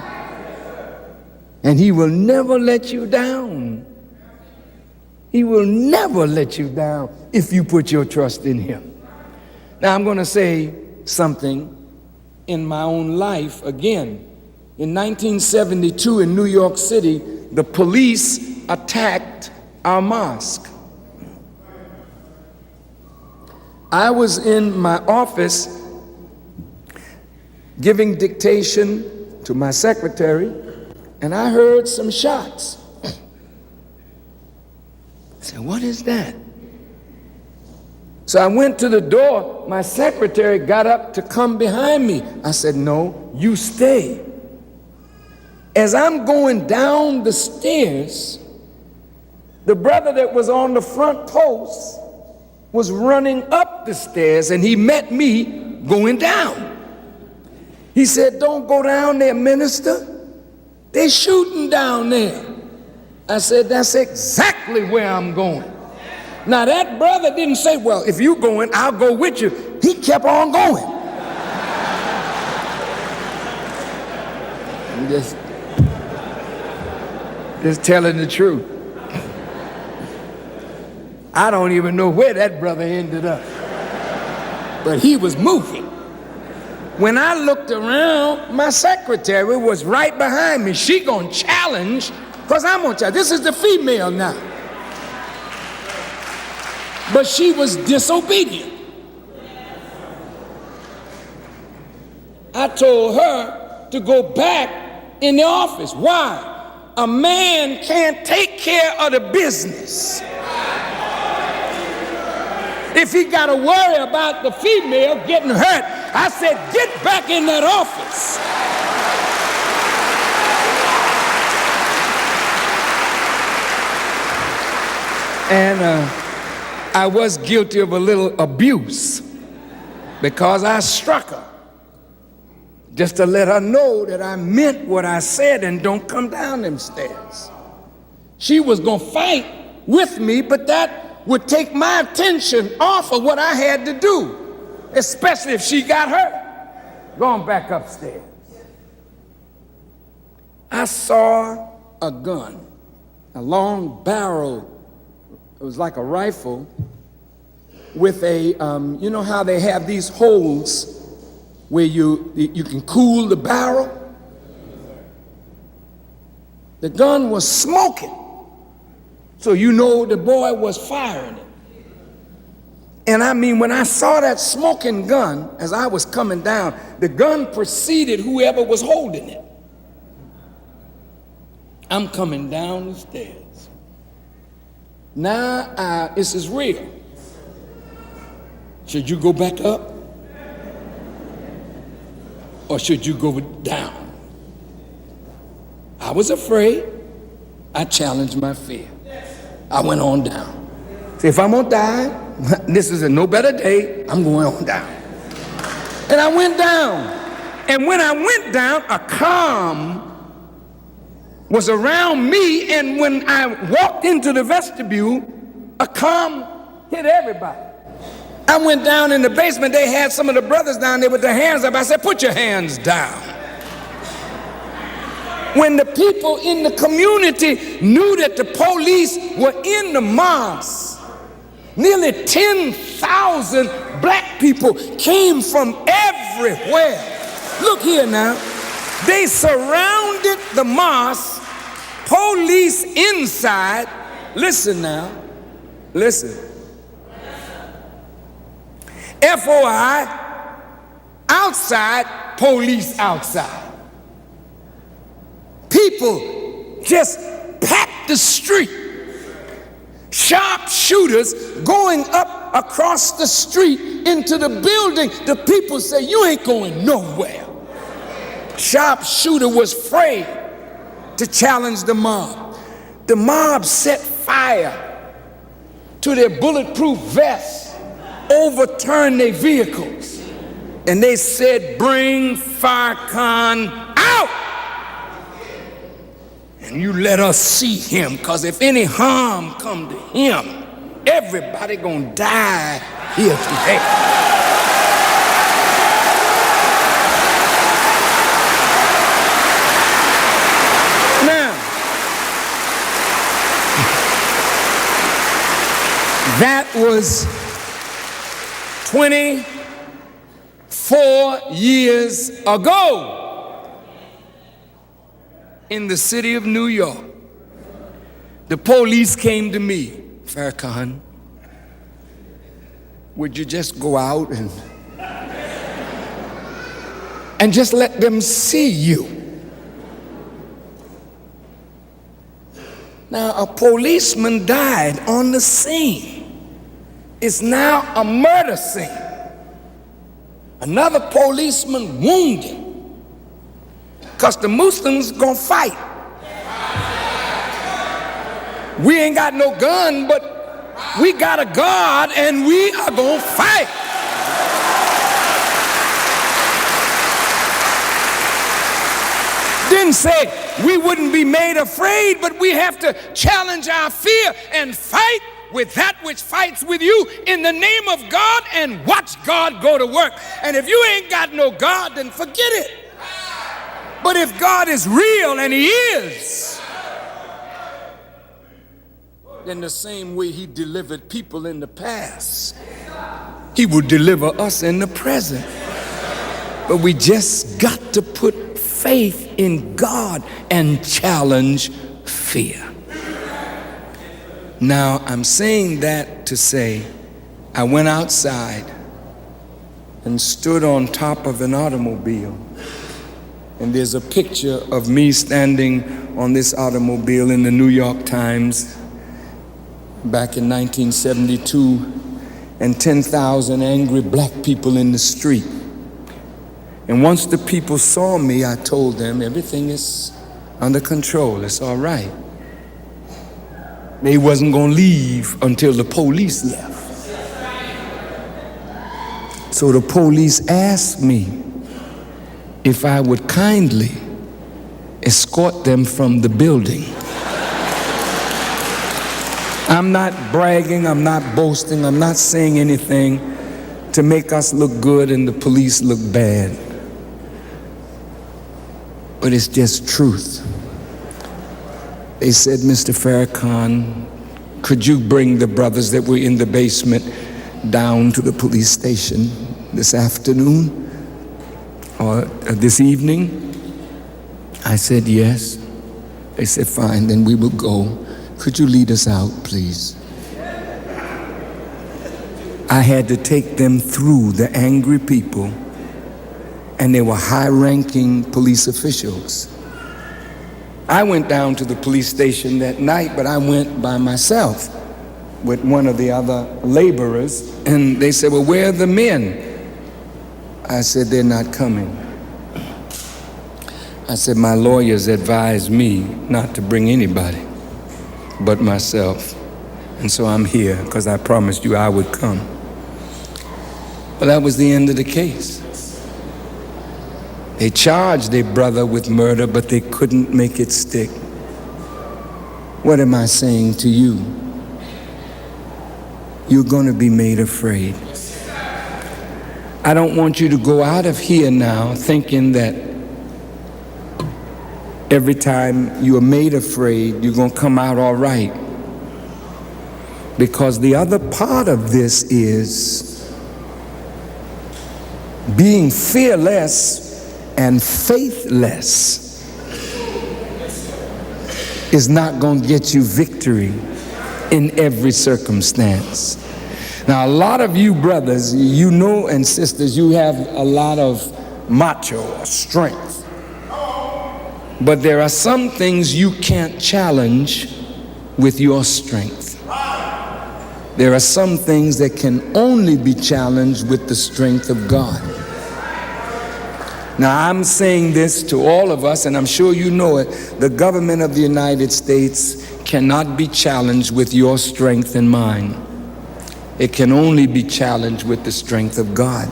And he will never let you down. He will never let you down if you put your trust in him. Now I'm going to say something in my own life again. In 1972 in New York City, the police attacked our mosque. I was in my office giving dictation to my secretary, and I heard some shots. I said, what is that? So I went to the door. My secretary got up to come behind me. I said, no, you stay. As I'm going down the stairs, the brother that was on the front post was running up the stairs, and he met me going down. He said, don't go down there, minister. They shooting down there. I said, that's exactly where I'm going. Now that brother didn't say, well, if you're going, I'll go with you. He kept on going. I'm just telling the truth. I don't even know where that brother ended up, but he was moving. When I looked around, my secretary was right behind me. She gonna challenge, because I'm gonna challenge. This is the female now. But she was disobedient. I told her to go back in the office. Why? A man can't take care of the business if he got to worry about the female getting hurt. I said, get back in that office. And I was guilty of a little abuse because I struck her just to let her know that I meant what I said and don't come down them stairs. She was going to fight with me, but that would take my attention off of what I had to do, especially if she got hurt. Going back upstairs, I saw a gun, a long barrel. It was like a rifle with a, you know how they have these holes where you can cool the barrel? The gun was smoking. So you know the boy was firing it. And I mean, when I saw that smoking gun, as I was coming down, the gun preceded whoever was holding it. I'm coming down the stairs. Now, this is real. Should you go back up? Or should you go down? I was afraid. I challenged my fear. I went on down. See, if I'm gonna die, this is a no better day, I'm going on down. And I went down. And when I went down, a calm was around me, and when I walked into the vestibule, a calm hit everybody. I went down in the basement. They had some of the brothers down there with their hands up. I said, put your hands down. When the people in the community knew that the police were in the mosque, nearly 10,000 black people came from everywhere. Look here now. They surrounded the mosque, police inside. Listen now. Listen. FOI, outside, police outside. People just packed the street. Sharpshooters going up across the street into the building. The people say, you ain't going nowhere. Sharpshooter was afraid to challenge the mob. The mob set fire to their bulletproof vests, overturned their vehicles, and they said, bring Farrakhan out. And you let us see him, because if any harm come to him, everybody gonna die here today. Now, that was 24 years ago. In the city of New York, the police came to me. Farrakhan, would you just go out and just let them see you? Now, a policeman died on the scene. It's now a murder scene. Another policeman wounded. Because the Muslims gonna fight. We ain't got no gun, but we got a God, and we are gonna fight. didn't say we wouldn't be made afraid, but we have to challenge our fear and fight with that which fights with you in the name of God and watch God go to work. And if you ain't got no God, then forget it. But if God is real, and he is, then the same way he delivered people in the past, he will deliver us in the present. But we just got to put faith in God and challenge fear. Now, I'm saying that to say, I went outside and stood on top of an automobile. And there's a picture of me standing on this automobile in the New York Times back in 1972, and 10,000 angry black people in the street. And once the people saw me, I told them everything is under control, it's all right. They wasn't gonna leave until the police left. So the police asked me if I would kindly escort them from the building. I'm not bragging, I'm not boasting, I'm not saying anything to make us look good and the police look bad. But it's just truth. They said, Mr. Farrakhan, could you bring the brothers that were in the basement down to the police station this afternoon or this evening? I said, yes. They said, fine, then we will go. Could you lead us out, please? I had to take them through the angry people, and they were high-ranking police officials. I went down to the police station that night, but I went by myself with one of the other laborers, and they said, well, where are the men? I said, they're not coming. I said, my lawyers advised me not to bring anybody but myself, and so I'm here because I promised you I would come. Well, that was the end of the case. They charged their brother with murder, but they couldn't make it stick. What am I saying to you? You're going to be made afraid. I don't want you to go out of here now thinking that every time you are made afraid, you're going to come out all right. Because the other part of this is being fearless and faithless is not going to get you victory in every circumstance. Now, a lot of you brothers, you know, and sisters, you have a lot of macho or strength. But there are some things you can't challenge with your strength. There are some things that can only be challenged with the strength of God. Now, I'm saying this to all of us, and I'm sure you know it. The government of the United States cannot be challenged with your strength and mine. It can only be challenged with the strength of God.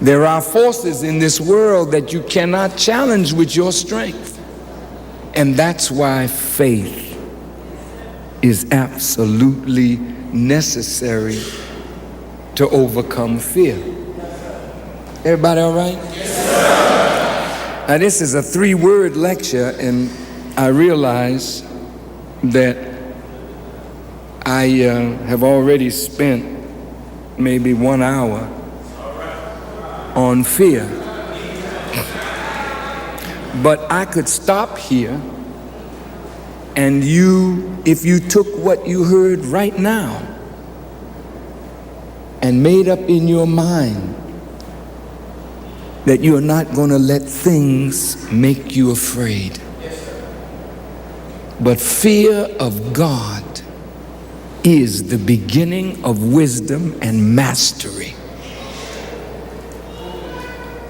There are forces in this world that you cannot challenge with your strength. And that's why faith is absolutely necessary to overcome fear. Everybody all right? Yes, now, this is a 3-word lecture, and I realize that I have already spent maybe 1 hour on fear. But I could stop here, and if you took what you heard right now and made up in your mind that you are not going to let things make you afraid. But fear of God is the beginning of wisdom and mastery.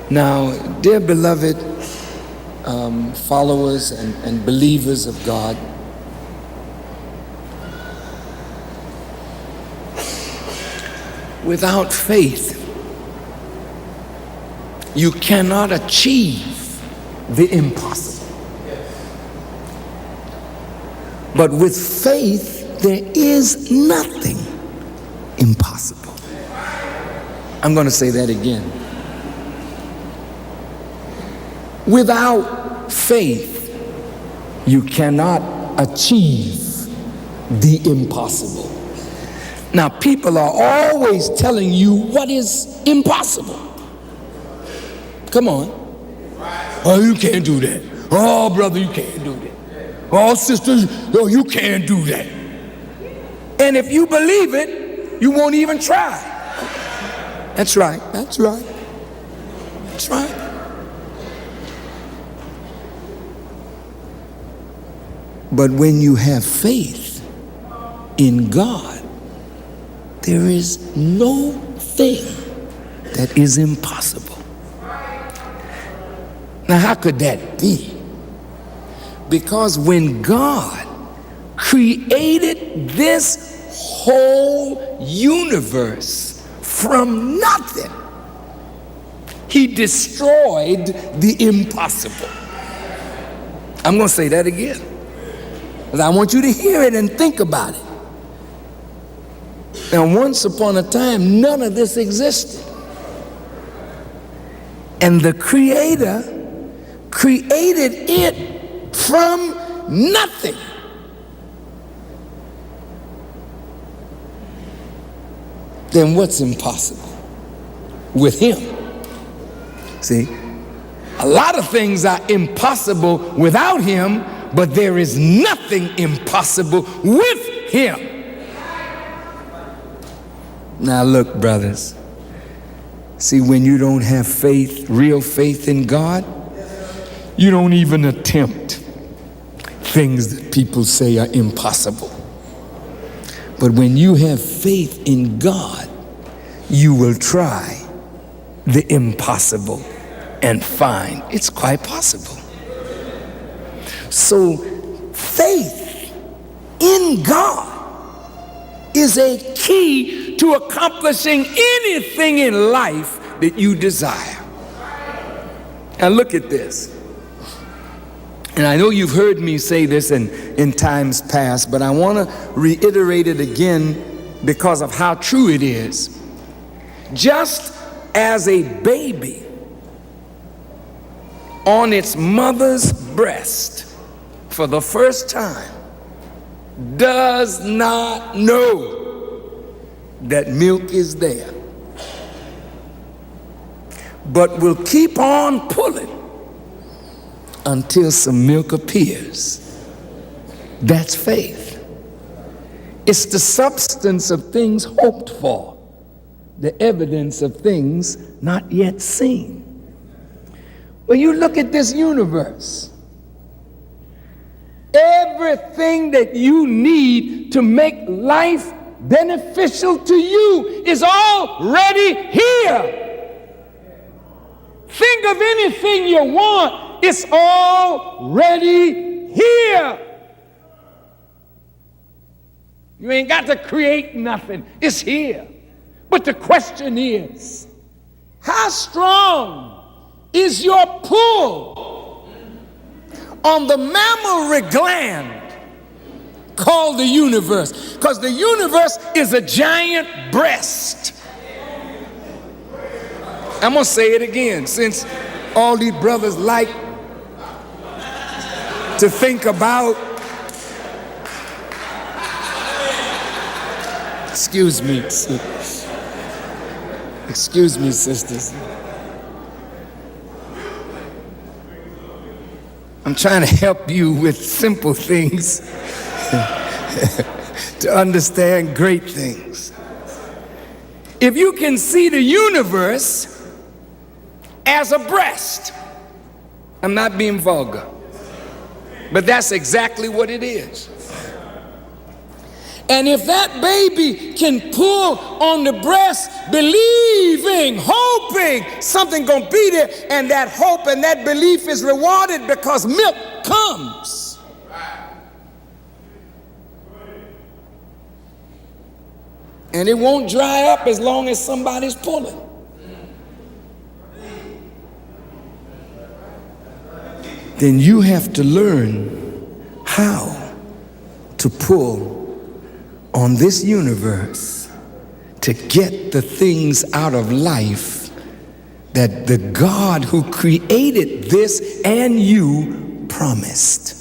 Now, dear beloved followers and believers of God, without faith, you cannot achieve the impossible. But with faith, there is nothing impossible. I'm going to say that again. Without faith, you cannot achieve the impossible. Now, people are always telling you what is impossible. Come on. Oh, you can't do that. Oh, brother, you can't do that. Oh, sisters, oh, you can't do that. And if you believe it, you won't even try. That's right. That's right. That's right. But when you have faith in God, there is no thing that is impossible. Now, how could that be? Because when God created this whole universe from nothing, he destroyed the impossible. I'm going to say that again, because I want you to hear it and think about it. Now, once upon a time, none of this existed. And the Creator created it from nothing. Then what's impossible with him? See, a lot of things are impossible without him, but there is nothing impossible with him. Now look, brothers, see, when you don't have faith, real faith in God, you don't even attempt things that people say are impossible. But when you have faith in God, you will try the impossible and find it's quite possible. So faith in God is a key to accomplishing anything in life that you desire. Now look at this. And I know you've heard me say this in times past, but I want to reiterate it again because of how true it is. Just as a baby on its mother's breast for the first time does not know that milk is there, but will keep on pulling until some milk appears. That's faith. It's the substance of things hoped for, the evidence of things not yet seen. When you look at this universe, everything that you need to make life beneficial to you is already here. Think of anything you want. It's already here. You ain't got to create nothing. It's here. But the question is, how strong is your pull on the mammary gland called the universe? Because the universe is a giant breast. I'm going to say it again, since all these brothers like to think about, excuse me, sisters. I'm trying to help you with simple things to understand great things. If you can see the universe as a breast, I'm not being vulgar, but that's exactly what it is. And if that baby can pull on the breast, believing, hoping something gonna be there, and that hope and that belief is rewarded because milk comes. And it won't dry up as long as somebody's pulling. then you have to learn how to pull on this universe to get the things out of life that the God who created this and you promised.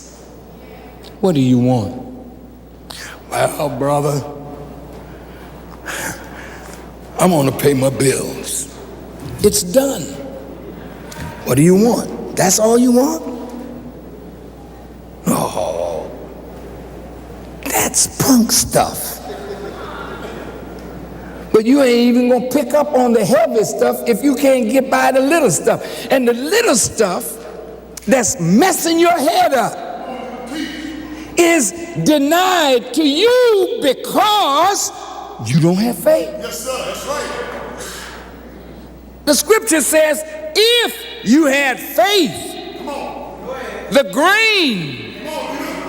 What do you want? Well, brother, I'm gonna pay my bills. It's done. What do you want? That's all you want? Oh, that's punk stuff. But you ain't even gonna pick up on the heavy stuff if you can't get by the little stuff. And the little stuff that's messing your head up is denied to you because you don't have faith. Yes, sir, that's right. The scripture says, if you had faith, the grain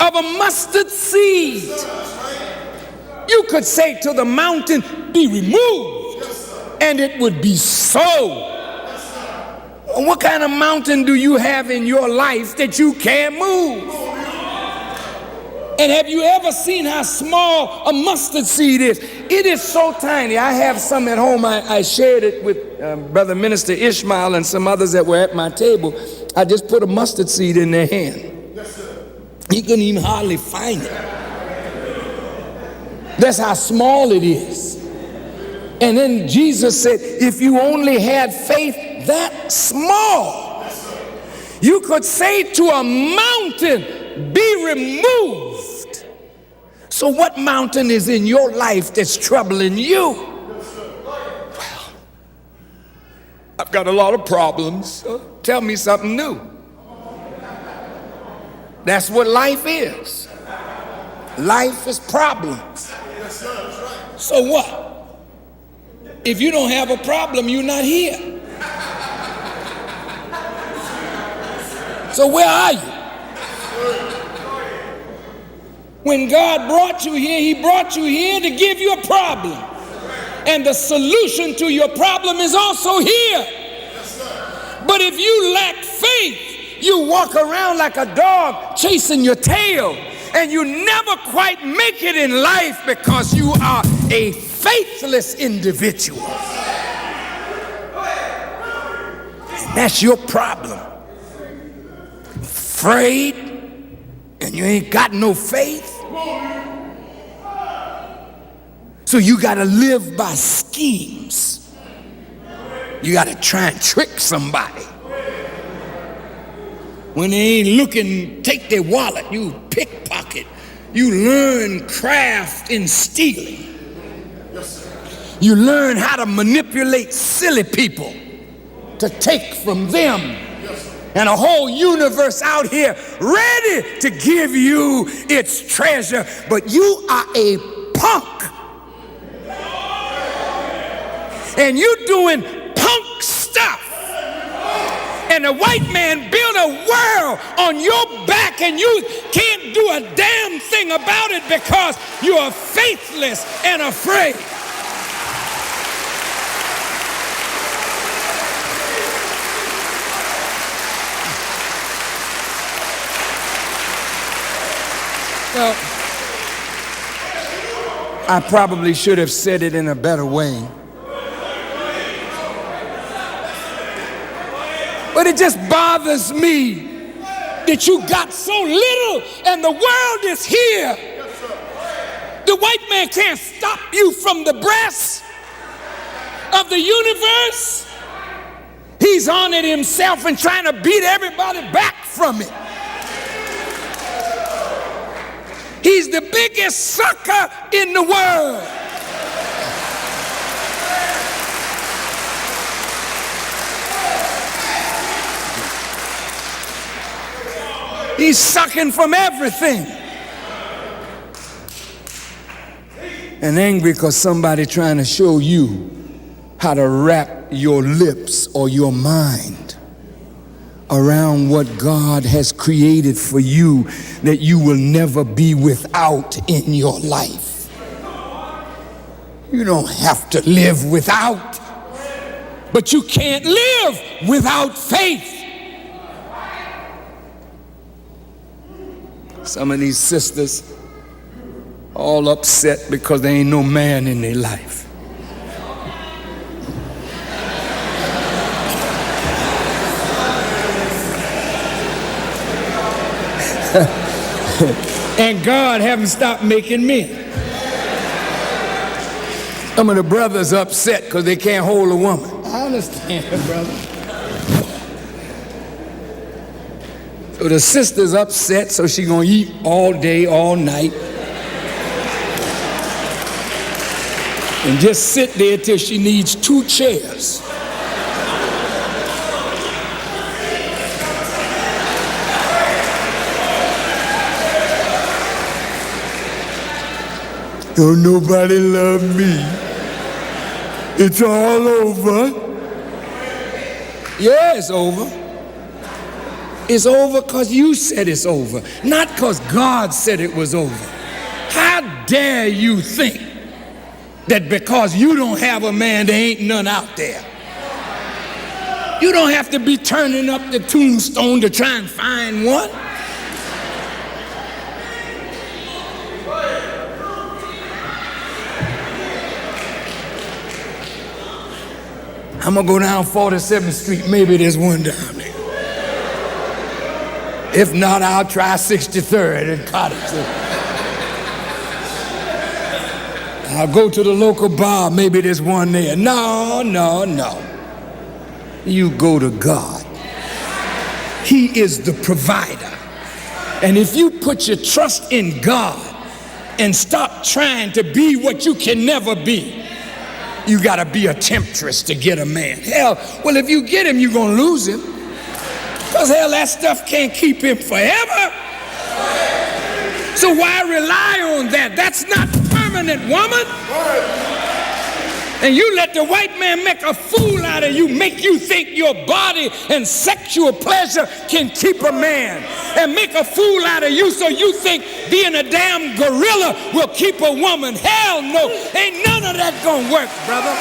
of a mustard seed, you could say to the mountain, be removed, and it would be so. What kind of mountain do you have in your life that you can't move? And have you ever seen how small a mustard seed is? It is so tiny. I have some at home. I shared it with Brother Minister Ishmael and some others that were at my table. I just put a mustard seed in their hand. Yes, sir. You couldn't even hardly find it. That's how small it is. And then Jesus said, if you only had faith that small, you could say to a mountain, be removed. So what mountain is in your life that's troubling you? Well, I've got a lot of problems. Tell me something new. That's what life is. Life is problems. So what? If you don't have a problem, you're not here. So where are you? When God brought you here, He brought you here to give you a problem. And the solution to your problem is also here. But if you lack faith, you walk around like a dog chasing your tail, and you never quite make it in life because you are a faithless individual. And that's your problem. Afraid, and you ain't got no faith. So you gotta live by schemes. You gotta try and trick somebody. When they ain't looking, take their wallet, you pickpocket. You learn craft in stealing. You learn how to manipulate silly people to take from them. And a whole universe out here ready to give you its treasure, but you are a punk. And you're doing punk stuff. And the white man built a world on your back, and you can't do a damn thing about it because you are faithless and afraid. Well, I probably should have said it in a better way. But it just bothers me that you got so little and the world is here. The white man can't stop you from the breast of the universe. He's on it himself and trying to beat everybody back from it. He's the biggest sucker in the world. He's sucking from everything. And angry because somebody trying to show you how to wrap your lips or your mind around what God has created for you that you will never be without in your life. You don't have to live without, but you can't live without faith. Some of these sisters all upset because there ain't no man in their life. And God haven't stopped making men. Some of the brothers upset because they can't hold a woman. I understand, brother. So the sister's upset, so she gonna eat all day, all night. And just sit there till she needs 2 chairs. Don't nobody love me. It's all over. Yeah, it's over. It's over because you said it's over, not because God said it was over. How dare you think that because you don't have a man, there ain't none out there? You don't have to be turning up the tombstone to try and find one. I'm gonna go down 47th Street, maybe there's one down there. If not, I'll try 63rd and Cottage. I'll go to the local bar, maybe there's one there. No. You go to God. He is the provider. And if you put your trust in God and stop trying to be what you can never be, you gotta be a temptress to get a man. Hell, well, if you get him, you're gonna lose him. Because hell, that stuff can't keep him forever. So why rely on that? That's not permanent, woman. And you let the white man make a fool out of you, make you think your body and sexual pleasure can keep a man, and make a fool out of you so you think being a damn gorilla will keep a woman. Hell no, ain't none of that gonna work, brother.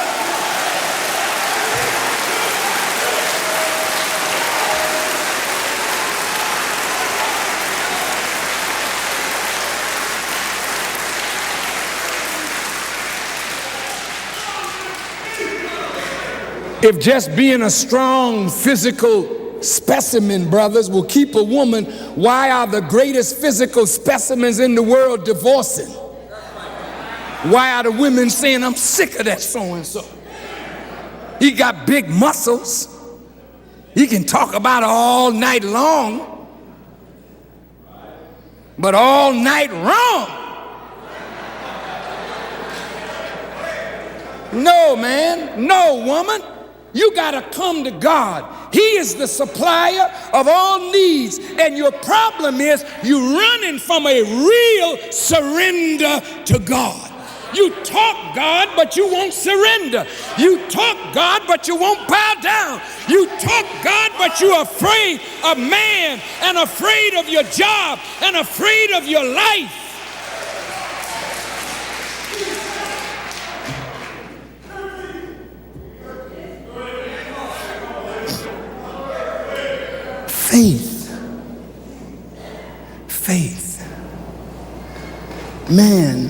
If just being a strong physical specimen, brothers, will keep a woman, why are the greatest physical specimens in the world divorcing? Why are the women saying, I'm sick of that so-and-so? He got big muscles. He can talk about it all night long, but all night wrong. No, man, no, woman. You gotta come to God. He is the supplier of all needs. And your problem is you're running from a real surrender to God. You talk God, but you won't surrender. You talk God, but you won't bow down. You talk God, but you're afraid of man and afraid of your job and afraid of your life. Faith. Man,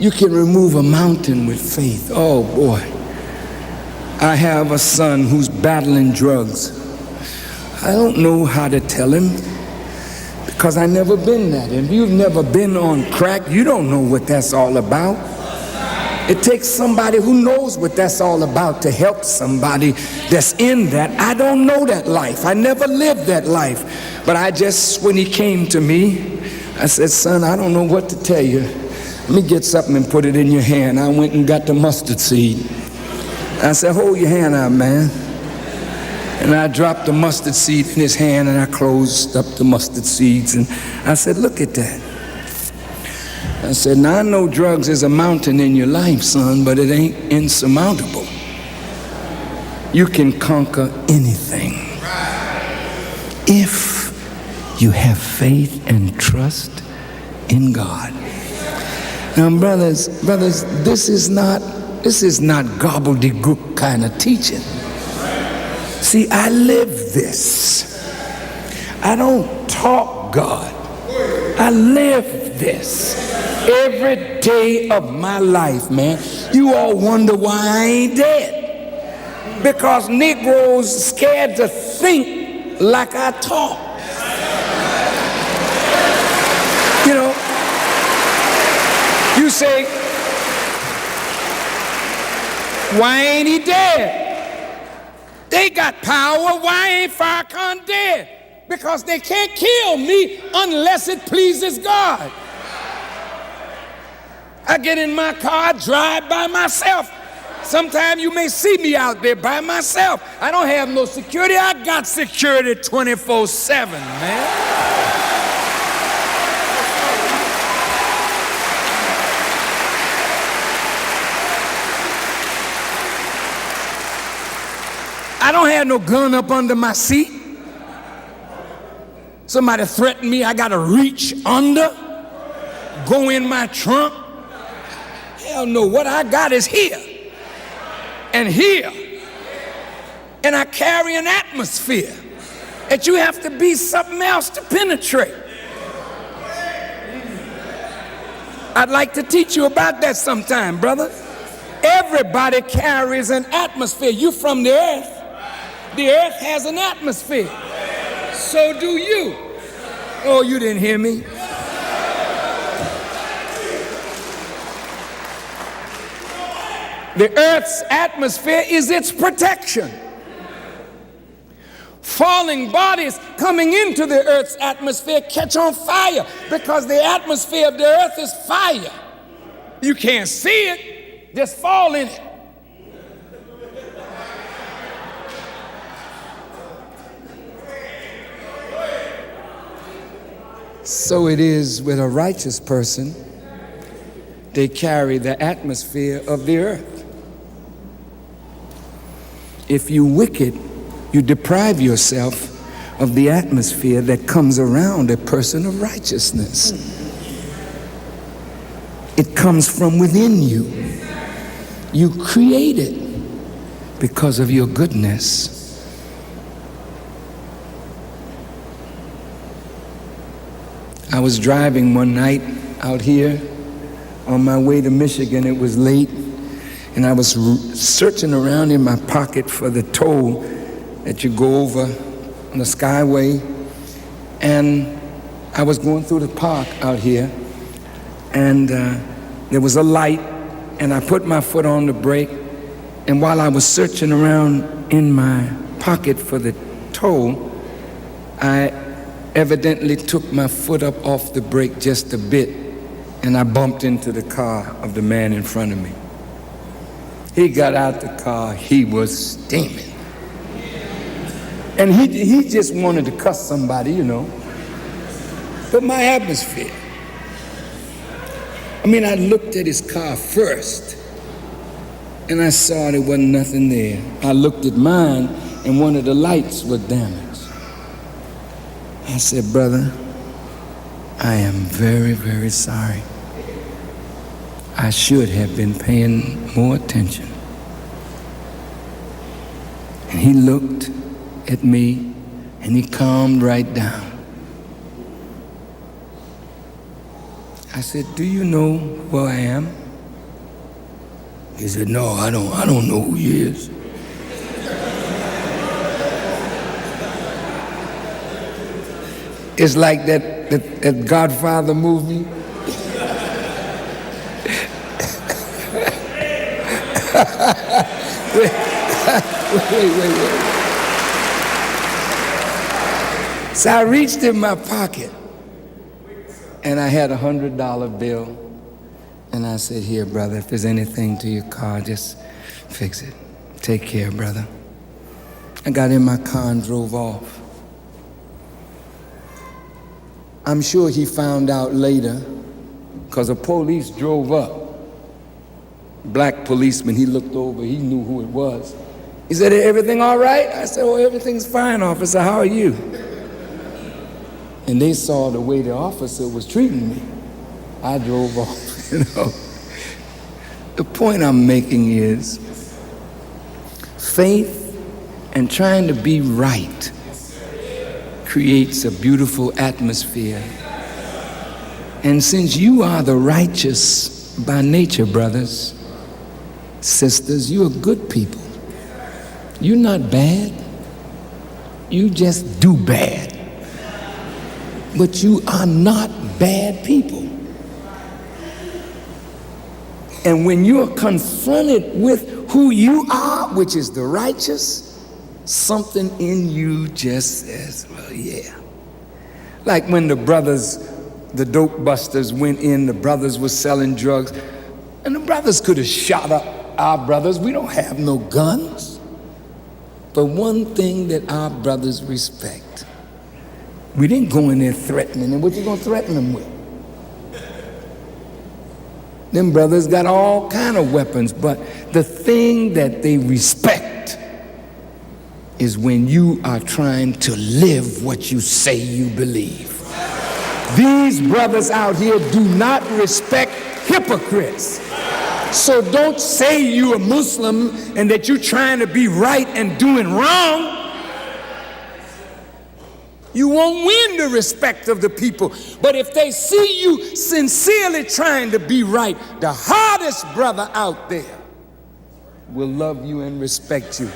you can remove a mountain with faith. Oh boy. I have a son who's battling drugs. I don't know how to tell him because I never been that. If you've never been on crack, you don't know what that's all about. It takes somebody who knows what that's all about to help somebody that's in that. I don't know that life. I never lived that life. But I just, when he came to me, I said, son, I don't know what to tell you. Let me get something and put it in your hand. I went and got the mustard seed. I said, hold your hand out, man. And I dropped the mustard seed in his hand and I closed up the mustard seeds. And I said, look at that. I said, now I know drugs is a mountain in your life, son, but it ain't insurmountable. You can conquer anything if you have faith and trust in God. Now, brothers, this is not gobbledygook kind of teaching. See, I live this. I don't talk God. I live this every day of my life, man. You all wonder why I ain't dead. Because Negroes scared to think like I talk. You know, you say, why ain't he dead? They got power, why ain't Farrakhan dead? Because they can't kill me unless it pleases God. I get in my car, drive by myself. Sometimes you may see me out there by myself. I don't have no security. I got security 24/7, man. I don't have no gun up under my seat. Somebody threatened me, I gotta reach under, go in my trunk. Hell no, what I got is here and here. And I carry an atmosphere that you have to be something else to penetrate. I'd like to teach you about that sometime, brother. Everybody carries an atmosphere. You from the earth. The earth has an atmosphere. So do you. Oh, you didn't hear me. The earth's atmosphere is its protection. Falling bodies coming into the earth's atmosphere catch on fire because the atmosphere of the earth is fire. You can't see it, just fall in it. So it is with a righteous person. They carry the atmosphere of the earth. If you wicked, you deprive yourself of the atmosphere that comes around a person of righteousness. It comes from within you. You create it because of your goodness. I was driving one night out here on my way to Michigan. It was late, and I was searching around in my pocket for the toll that you go over on the Skyway. And I was going through the park out here, and there was a light, and I put my foot on the brake. And while I was searching around in my pocket for the toll, I evidently took my foot up off the brake just a bit, and I bumped into the car of the man in front of me. He got out the car, he was steaming. And he just wanted to cuss somebody, you know. But my atmosphere. I mean, I looked at his car first, and I saw there wasn't nothing there. I looked at mine, and one of the lights was damaged. I said, brother, I am very, very sorry. I should have been paying more attention. And he looked at me, and he calmed right down. I said, do you know who I am? He said, no, I don't know who he is. It's like that Godfather movie. wait. So I reached in my pocket, and I had $100 bill. And I said, here, brother, if there's anything to your car, just fix it. Take care, brother. I got in my car and drove off. I'm sure he found out later, because the police drove up. Black policeman, he looked over, he knew who it was. He said, everything all right? I said, oh, everything's fine, officer, how are you? And they saw the way the officer was treating me. I drove off, you know. The point I'm making is, faith and trying to be right creates a beautiful atmosphere And since you are the righteous by nature, brothers, sisters, you're good people. You're not bad. You just do bad. But you are not bad people. And when you're confronted with who you are, which is the righteous, something in you just says, well, yeah. Like when the brothers, the dope busters went in, the brothers were selling drugs, and the brothers could have shot up our brothers. We don't have no guns. But one thing that our brothers respect, we didn't go in there threatening them. What you gonna threaten them with? Them brothers got all kind of weapons, but the thing that they respect is when you are trying to live what you say you believe. These brothers out here do not respect hypocrites. So don't say you're a Muslim and that you're trying to be right and doing wrong. You won't win the respect of the people. But if they see you sincerely trying to be right, the hardest brother out there will love you and respect you.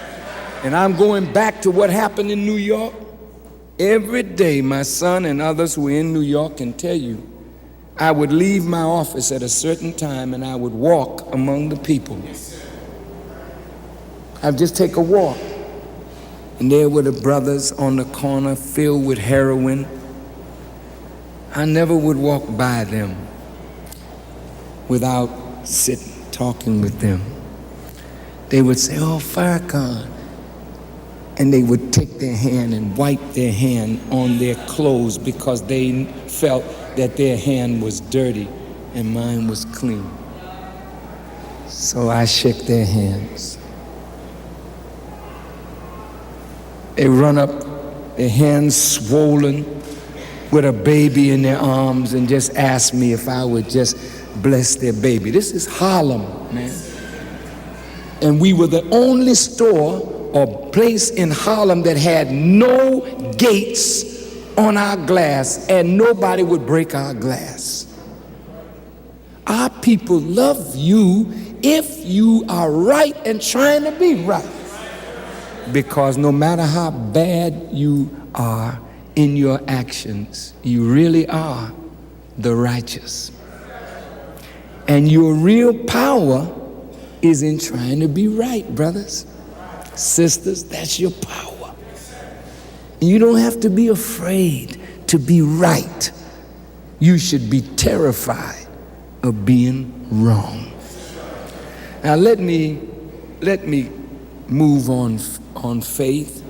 And I'm going back to what happened in New York. Every day, my son and others who are in New York can tell you, I would leave my office at a certain time and I would walk among the people. I'd just take a walk. And there were the brothers on the corner filled with heroin. I never would walk by them without sitting, talking with them. They would say, oh, Farrakhan. And they would take their hand and wipe their hand on their clothes because they felt that their hand was dirty and mine was clean. So I shook their hands. They run up, their hands swollen with a baby in their arms and just ask me if I would just bless their baby. This is Harlem, man. And we were the only store or place in Harlem that had no gates on our glass, and nobody would break our glass. Our people love you if you are right and trying to be right. Because no matter how bad you are in your actions, you really are the righteous. And your real power is in trying to be right, brothers. Sisters, that's your power. You don't have to be afraid to be right. You should be terrified of being wrong. Now let me move on faith.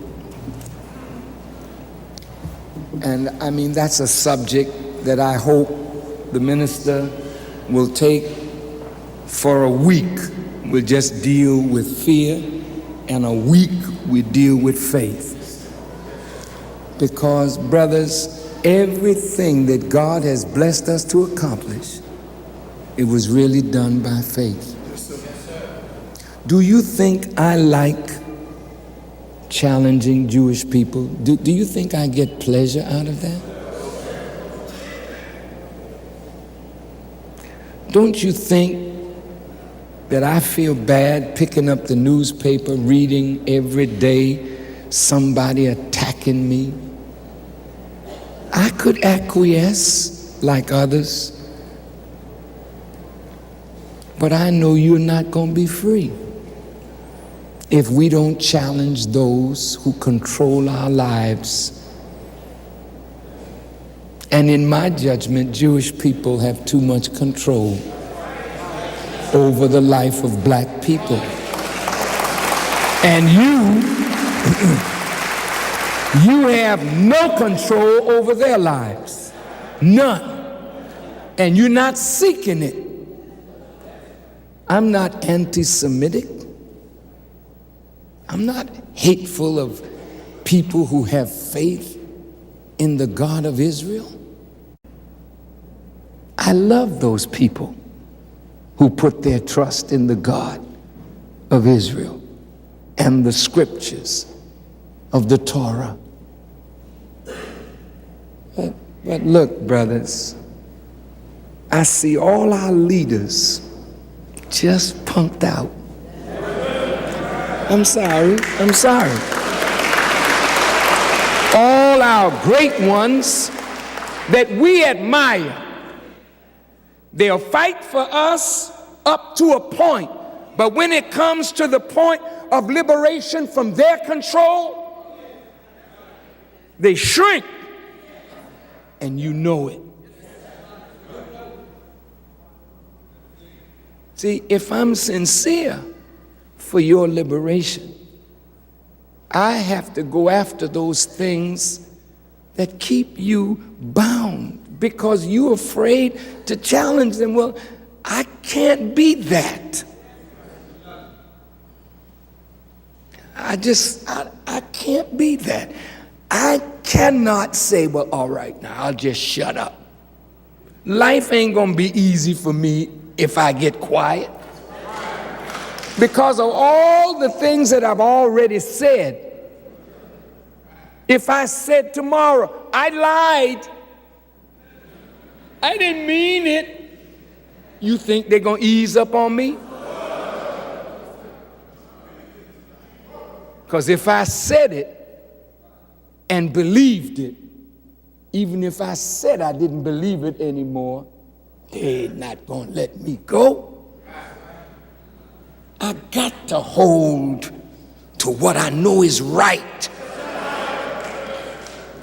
And I mean, that's a subject that I hope the minister will take for a week. We'll just deal with fear, and a week we deal with faith. Because, brothers, everything that God has blessed us to accomplish, it was really done by faith. Do you think I like challenging Jewish people? Do you think I get pleasure out of that? Don't you think that I feel bad picking up the newspaper, reading every day somebody attacking me? I could acquiesce like others, but I know you're not going to be free if we don't challenge those who control our lives. And in my judgment, Jewish people have too much control over the life of black people. And you have no control over their lives. None. And you're not seeking it. I'm not anti-Semitic. I'm not hateful of people who have faith in the God of Israel. I love those people who put their trust in the God of Israel and the scriptures of the Torah. But look, brothers, I see all our leaders just punked out. I'm sorry. All our great ones that we admire, they'll fight for us up to a point, but when it comes to the point of liberation from their control, they shrink, and you know it. See, if I'm sincere for your liberation, I have to go after those things that keep you bound because you're afraid to challenge them. Well, I can't be that. I can't be that. I cannot say, well, all right, now I'll just shut up. Life ain't gonna be easy for me if I get quiet. Because of all the things that I've already said. If I said tomorrow, I lied, I didn't mean it, you think they're gonna ease up on me? Because if I said it and believed it, even if I said I didn't believe it anymore, they're not gonna let me go. I got to hold to what I know is right.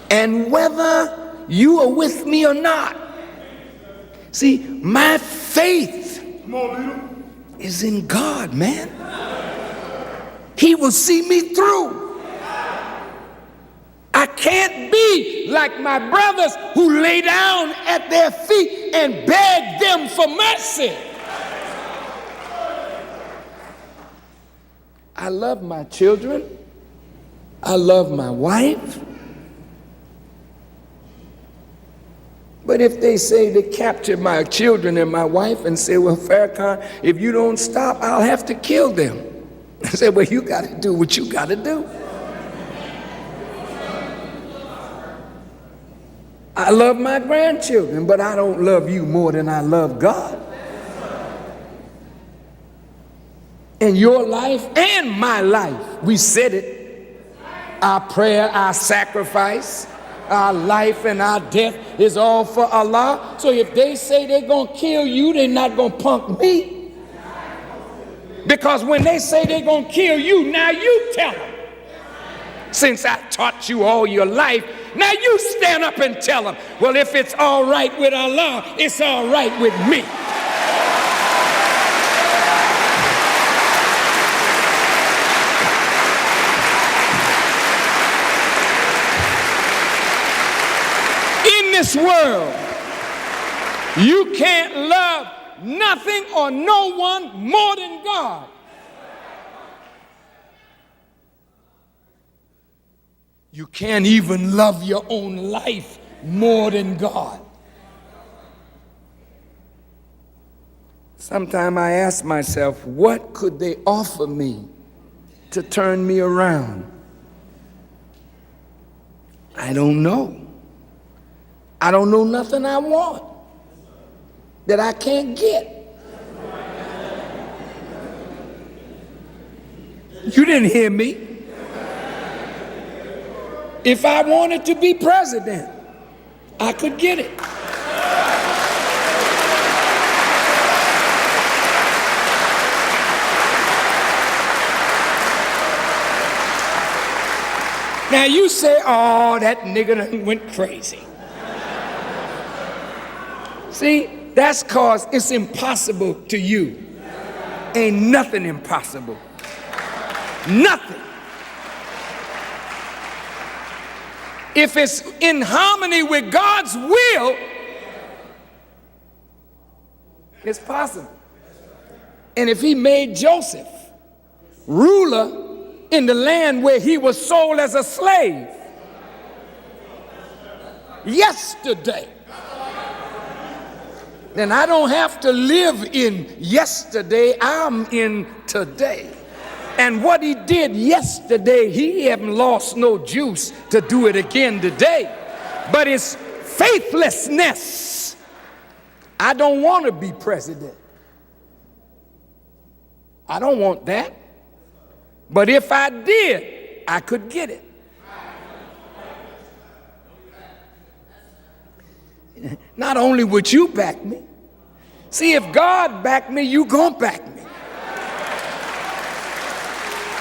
And whether you are with me or not, see, my faith is in God, man. He will see me through. I can't be like my brothers who lay down at their feet and beg them for mercy. I love my children. I love my wife. But if they say they captured my children and my wife and say, well, Farrakhan, if you don't stop, I'll have to kill them. I say, well, you got to do what you got to do. I love my grandchildren, but I don't love you more than I love God. In your life and my life, we said it. Our prayer, our sacrifice, our life and our death is all for Allah. So if they say they're going to kill you, they're not going to punk me. Because when they say they're going to kill you, now you tell them. Since I taught you all your life, now you stand up and tell them, well, if it's all right with Allah, it's all right with me. In this world, you can't love nothing or no one more than God. You can't even love your own life more than God. Sometimes I ask myself, what could they offer me to turn me around? I don't know. I don't know nothing I want that I can't get. You didn't hear me. If I wanted to be president, I could get it. Now you say, oh, that nigga done went crazy. See, that's cause it's impossible to you. Ain't nothing impossible. Nothing. If it's in harmony with God's will, it's possible. And if he made Joseph ruler in the land where he was sold as a slave yesterday, then I don't have to live in yesterday, I'm in today. And what he did yesterday, he haven't lost no juice to do it again today. But it's faithlessness I don't want to be president. I don't want that. But if I did, I could get it. Not only would you back me, see, if God backed me, you gonna back me.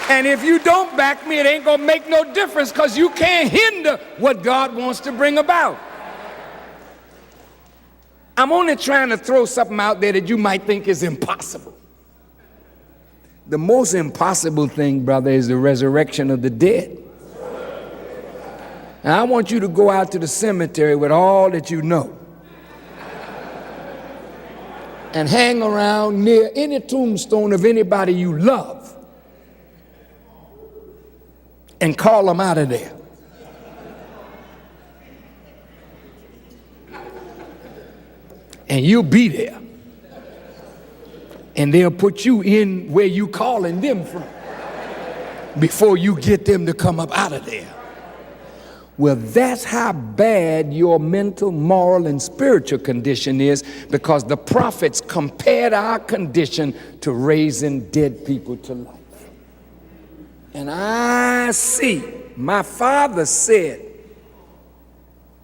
And if you don't back me, it ain't gonna make no difference, because you can't hinder what God wants to bring about. I'm only trying to throw something out there that you might think is impossible. The most impossible thing, brother, is the resurrection of the dead. And I want you to go out to the cemetery with all that you know and hang around near any tombstone of anybody you love and call them out of there. And you'll be there. And they'll put you in where you calling them from before you get them to come up out of there. Well, that's how bad your mental, moral, and spiritual condition is, because the prophets compared our condition to raising dead people to life. And I see, my father said,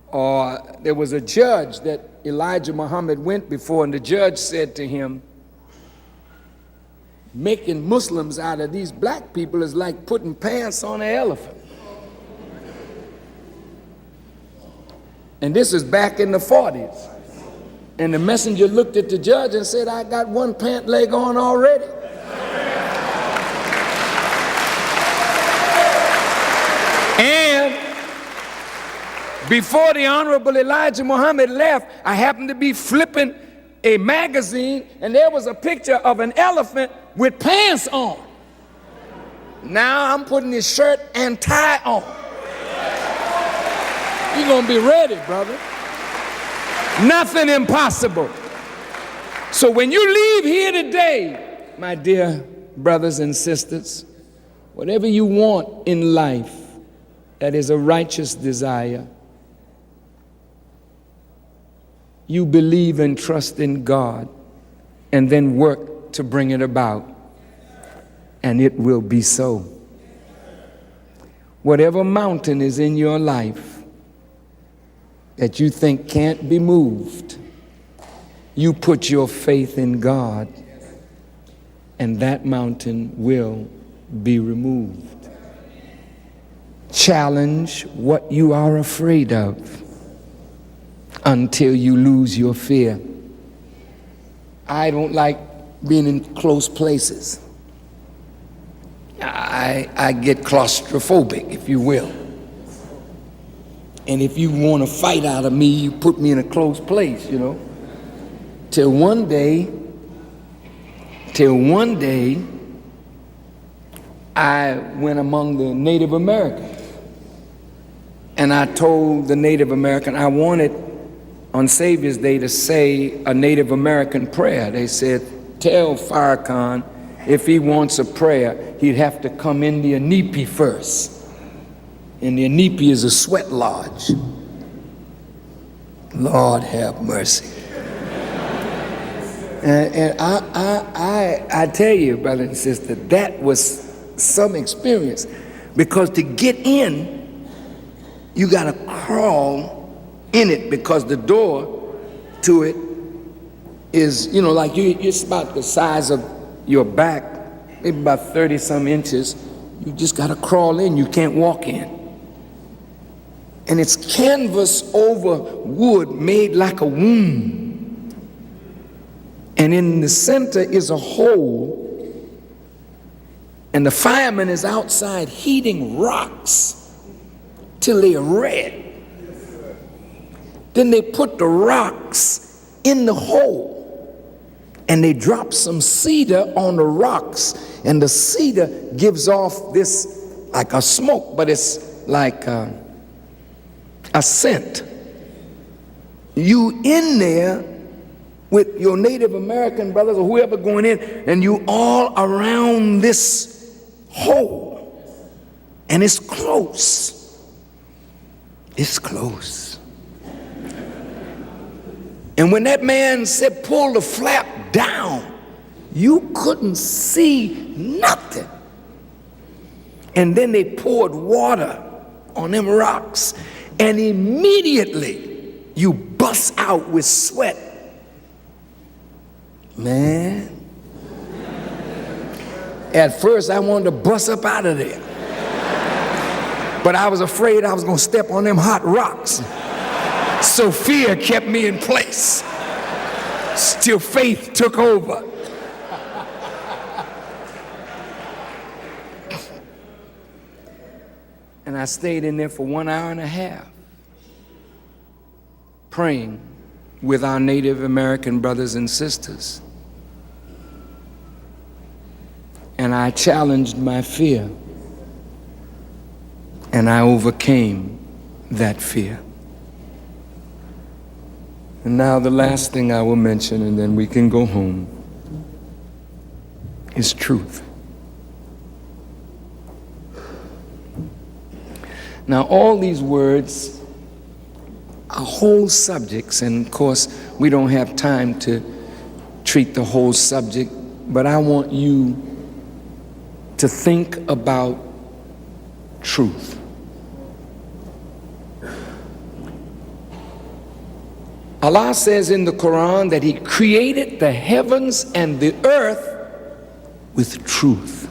or there was a judge that Elijah Muhammad went before, and the judge said to him, making Muslims out of these black people is like putting pants on an elephant. And this is back in the 40s. And the messenger looked at the judge and said, I got one pant leg on already. And before the Honorable Elijah Muhammad left, I happened to be flipping a magazine, and there was a picture of an elephant with pants on. Now I'm putting his shirt and tie on. You're gonna be ready, brother. Nothing impossible. So when you leave here today, my dear brothers and sisters, whatever you want in life that is a righteous desire, you believe and trust in God and then work to bring it about, and it will be so. Whatever mountain is in your life that you think can't be moved, you put your faith in God, and that mountain will be removed. Challenge what you are afraid of until you lose your fear. I don't like being in close places. I get claustrophobic, if you will. And if you want to fight out of me, you put me in a close place, you know. Till one day, I went among the Native Americans. And I told the Native American I wanted on Savior's Day to say a Native American prayer. They said, tell Farrakhan if he wants a prayer, he'd have to come in the Inipi first. And the Inipi is a sweat lodge. Lord have mercy. And I tell you, brother and sister, that was some experience, because to get in, you gotta crawl in it, because the door to it is, you know, like it's about the size of your back, maybe about 30 some inches. You just gotta crawl in, you can't walk in. And it's canvas over wood made like a womb. And in the center is a hole. And the fireman is outside heating rocks till they are red. Then they put the rocks in the hole. And they drop some cedar on the rocks. And the cedar gives off this like a smoke, but it's like a scent. You in there with your Native American brothers or whoever going in, and you all around this hole, and it's close. It's close. And when that man said pull the flap down, you couldn't see nothing. And then they poured water on them rocks, and immediately you bust out with sweat. Man, at first I wanted to bust up out of there, but I was afraid I was going to step on them hot rocks. So fear kept me in place till faith took over. And I stayed in there for 1 hour and a half, praying with our Native American brothers and sisters. And I challenged my fear, and I overcame that fear. And now the last thing I will mention, and then we can go home, is truth. Now, all these words are whole subjects, and of course, we don't have time to treat the whole subject, but I want you to think about truth. Allah says in the Quran that He created the heavens and the earth with truth.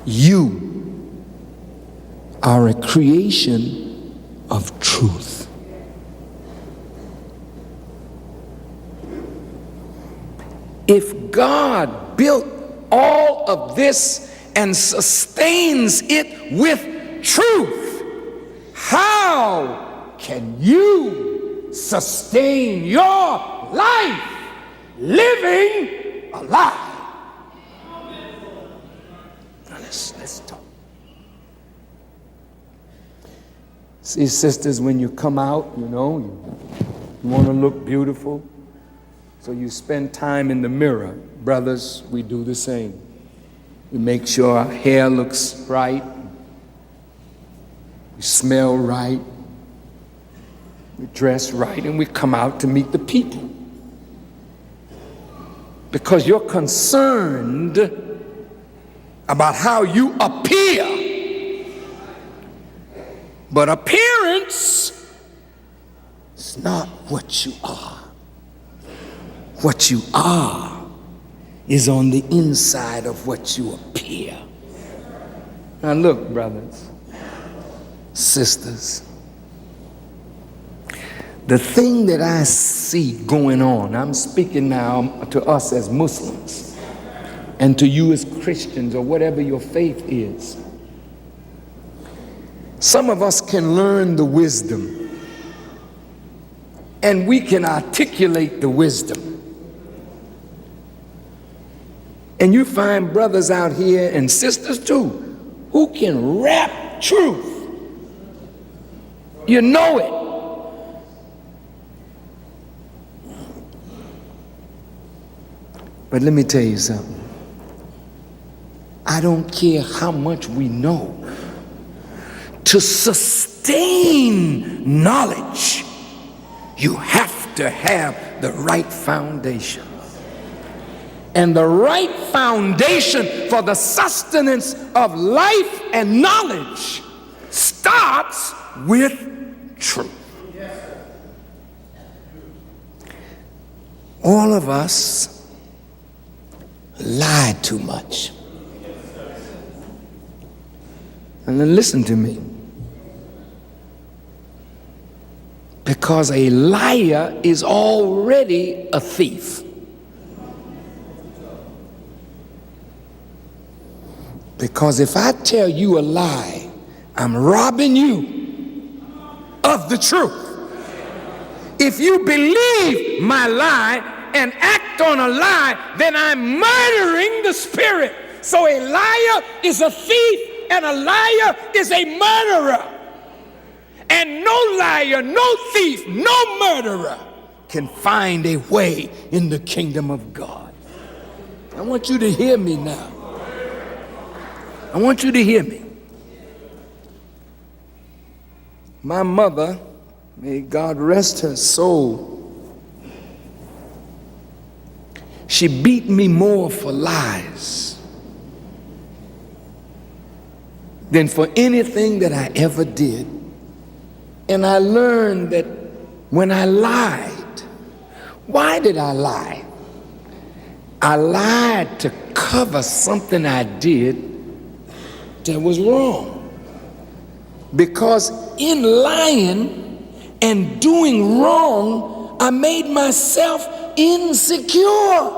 You are a creation of truth. If God built all of this and sustains it with truth, how can you sustain your life living a lie? Now let's talk. See, sisters, when you come out, you want to look beautiful, so you spend time in the mirror. Brothers, we do the same. We make sure our hair looks right, we smell right, we dress right, and we come out to meet the people. Because you're concerned about how you appear. But appearance is not what you are. What you are is on the inside of what you appear. Now look, brothers, sisters, the thing that I see going on, I'm speaking now to us as Muslims and to you as Christians or whatever your faith is. Some of us can learn the wisdom and we can articulate the wisdom. And you find brothers out here and sisters too who can rap truth. You know it. But let me tell you something. I don't care how much we know. To sustain knowledge, you have to have the right foundation. And the right foundation for the sustenance of life and knowledge starts with truth. All of us lie too much. And then listen to me. Because a liar is already a thief. Because if I tell you a lie, I'm robbing you of the truth. If you believe my lie and act on a lie, then I'm murdering the spirit. So a liar is a thief and a liar is a murderer. And no liar, no thief, no murderer can find a way in the kingdom of God. I want you to hear me now. I want you to hear me. My mother May God rest her soul. She beat me more for lies than for anything that I ever did. And I learned that when I lied, why did I lie? I lied to cover something I did that was wrong. Because in lying and doing wrong, I made myself insecure.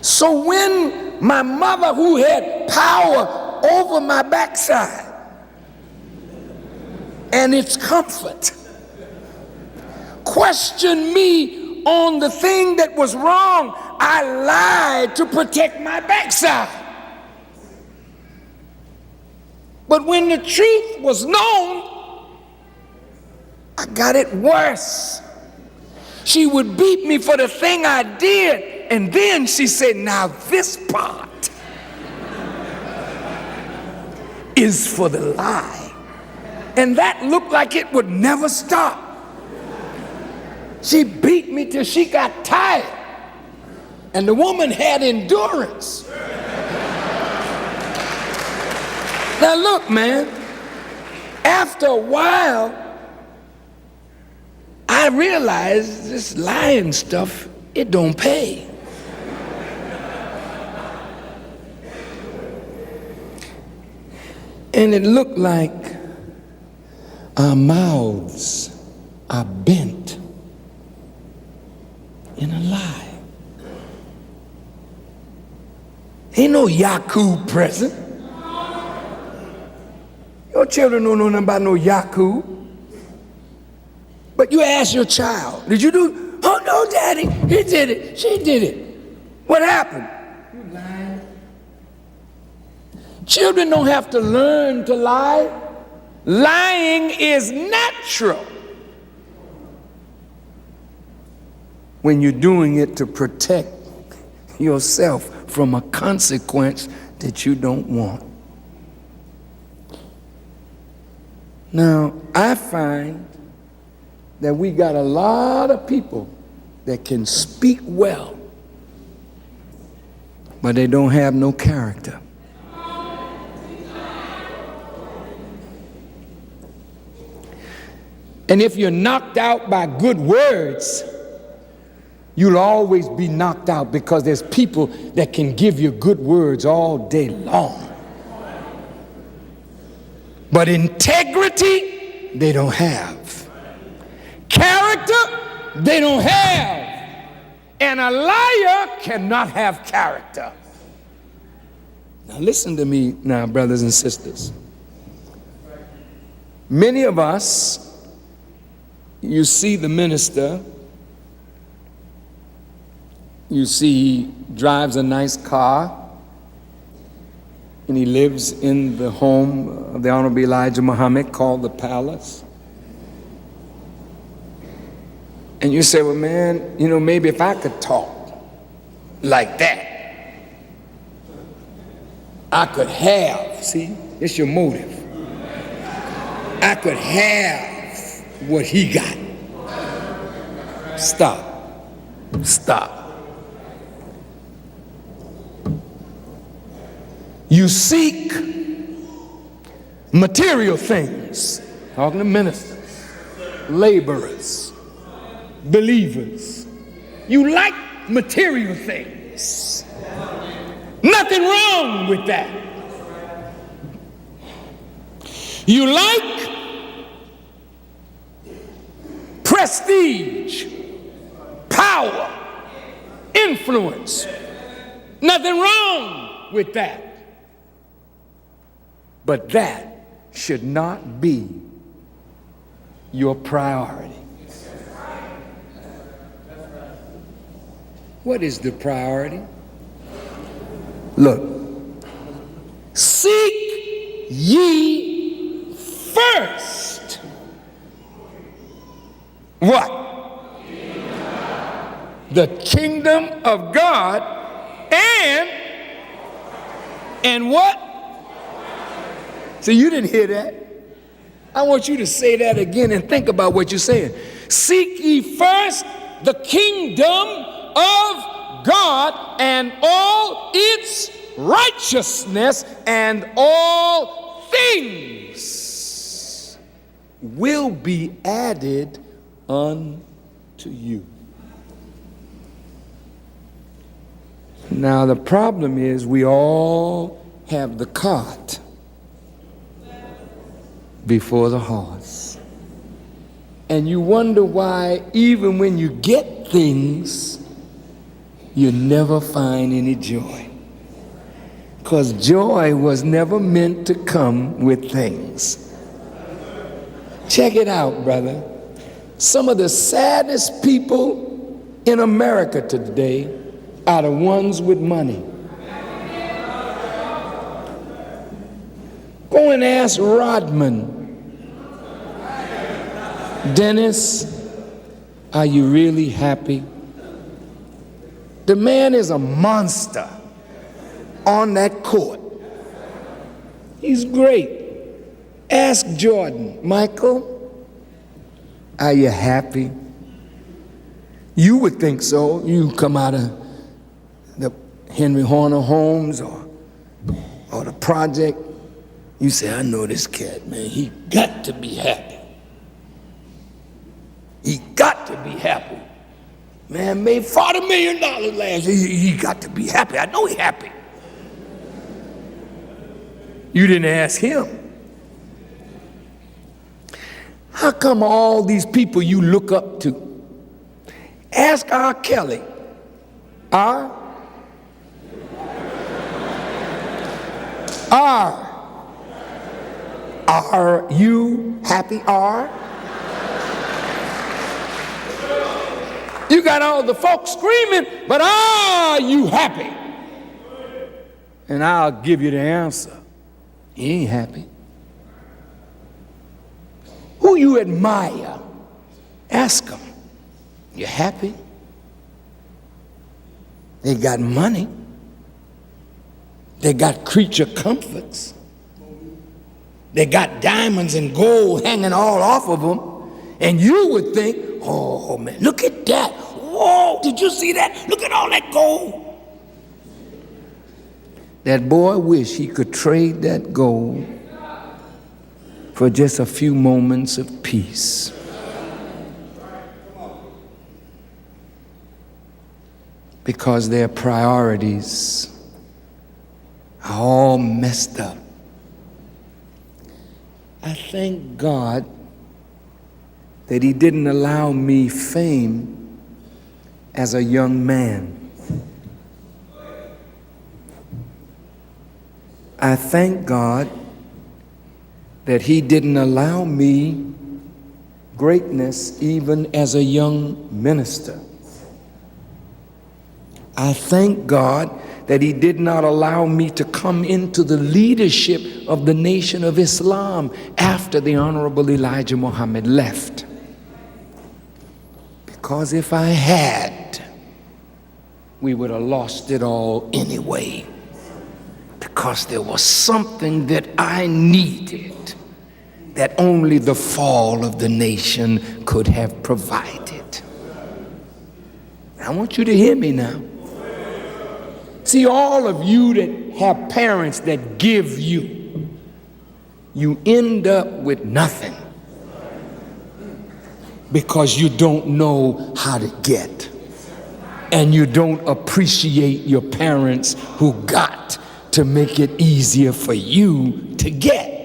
So when my mother, who had power over my backside and its comfort, questioned me on the thing that was wrong, I lied to protect my backside. But when the truth was known, I got it worse. She would beat me for the thing I did, and then she said, now this part is for the lie. And that looked like it would never stop. She beat me till she got tired. And the woman had endurance. Now look, man, after a while, I realized this lying stuff, it don't pay. And it looked like our mouths are bent in a lie. Ain't no Yaku present. Your children don't know nothing about no Yaku. But you ask your child, did you do? Oh no, daddy, he did it, she did it. What happened? You lied. Children don't have to learn to lie. Lying is natural when you're doing it to protect yourself from a consequence that you don't want. Now, I find that we got a lot of people that can speak well, but they don't have no character. And if you're knocked out by good words, you'll always be knocked out, because there's people that can give you good words all day long. But integrity, they don't have. Character, they don't have. And a liar cannot have character. Now listen to me now, brothers and sisters. Many of us, you see the minister, you see he drives a nice car, and he lives in the home of the Honorable Elijah Muhammad called the Palace. And you say, well, man, you know, maybe if I could talk like that, I could have, see, it's your motive. I could have what he got. Stop. Stop. You seek material things, talking to ministers, laborers, believers. You like material things. Nothing wrong with that. You like prestige, power, influence. Nothing wrong with that. But that should not be your priority. What is the priority? Look, seek ye first. What? The kingdom of God and what? See, you didn't hear that. I want you to say that again and think about what you're saying. Seek ye first the kingdom of God and all its righteousness, and all things will be added unto you. Now the problem is we all have the cart before the horse. And you wonder why even when you get things, you never find any joy. Because joy was never meant to come with things. Check it out, brother. Some of the saddest people in America today are the ones with money. Go and ask Rodman, Dennis, are you really happy? The man is a monster on that court. He's great. Ask Jordan, Michael, are you happy? You would think so. You come out of the Henry Horner Homes or the project. You say, I know this cat, man. He got to be happy. He got to be happy. Man made $40 million last year. He got to be happy. I know he's happy. You didn't ask him. How come all these people you look up to? Ask R. Kelly. R. Are you happy, R? You got all the folks screaming, but are you happy? And I'll give you the answer. He ain't happy. Who you admire, ask them. You happy? They got money. They got creature comforts. They got diamonds and gold hanging all off of them. And you would think, oh man, look at that. Whoa, did you see that? Look at all that gold. That boy wished he could trade that gold for just a few moments of peace. Because their priorities are all messed up. I thank God that He didn't allow me fame as a young man. I thank God that He didn't allow me greatness even as a young minister. I thank God that He did not allow me to come into the leadership of the Nation of Islam after the Honorable Elijah Muhammad left. Because if I had, we would have lost it all anyway. Because there was something that I needed that only the fall of the nation could have provided. I want you to hear me now. See, all of you that have parents that give you, you end up with nothing because you don't know how to get. And you don't appreciate your parents who got to make it easier for you to get.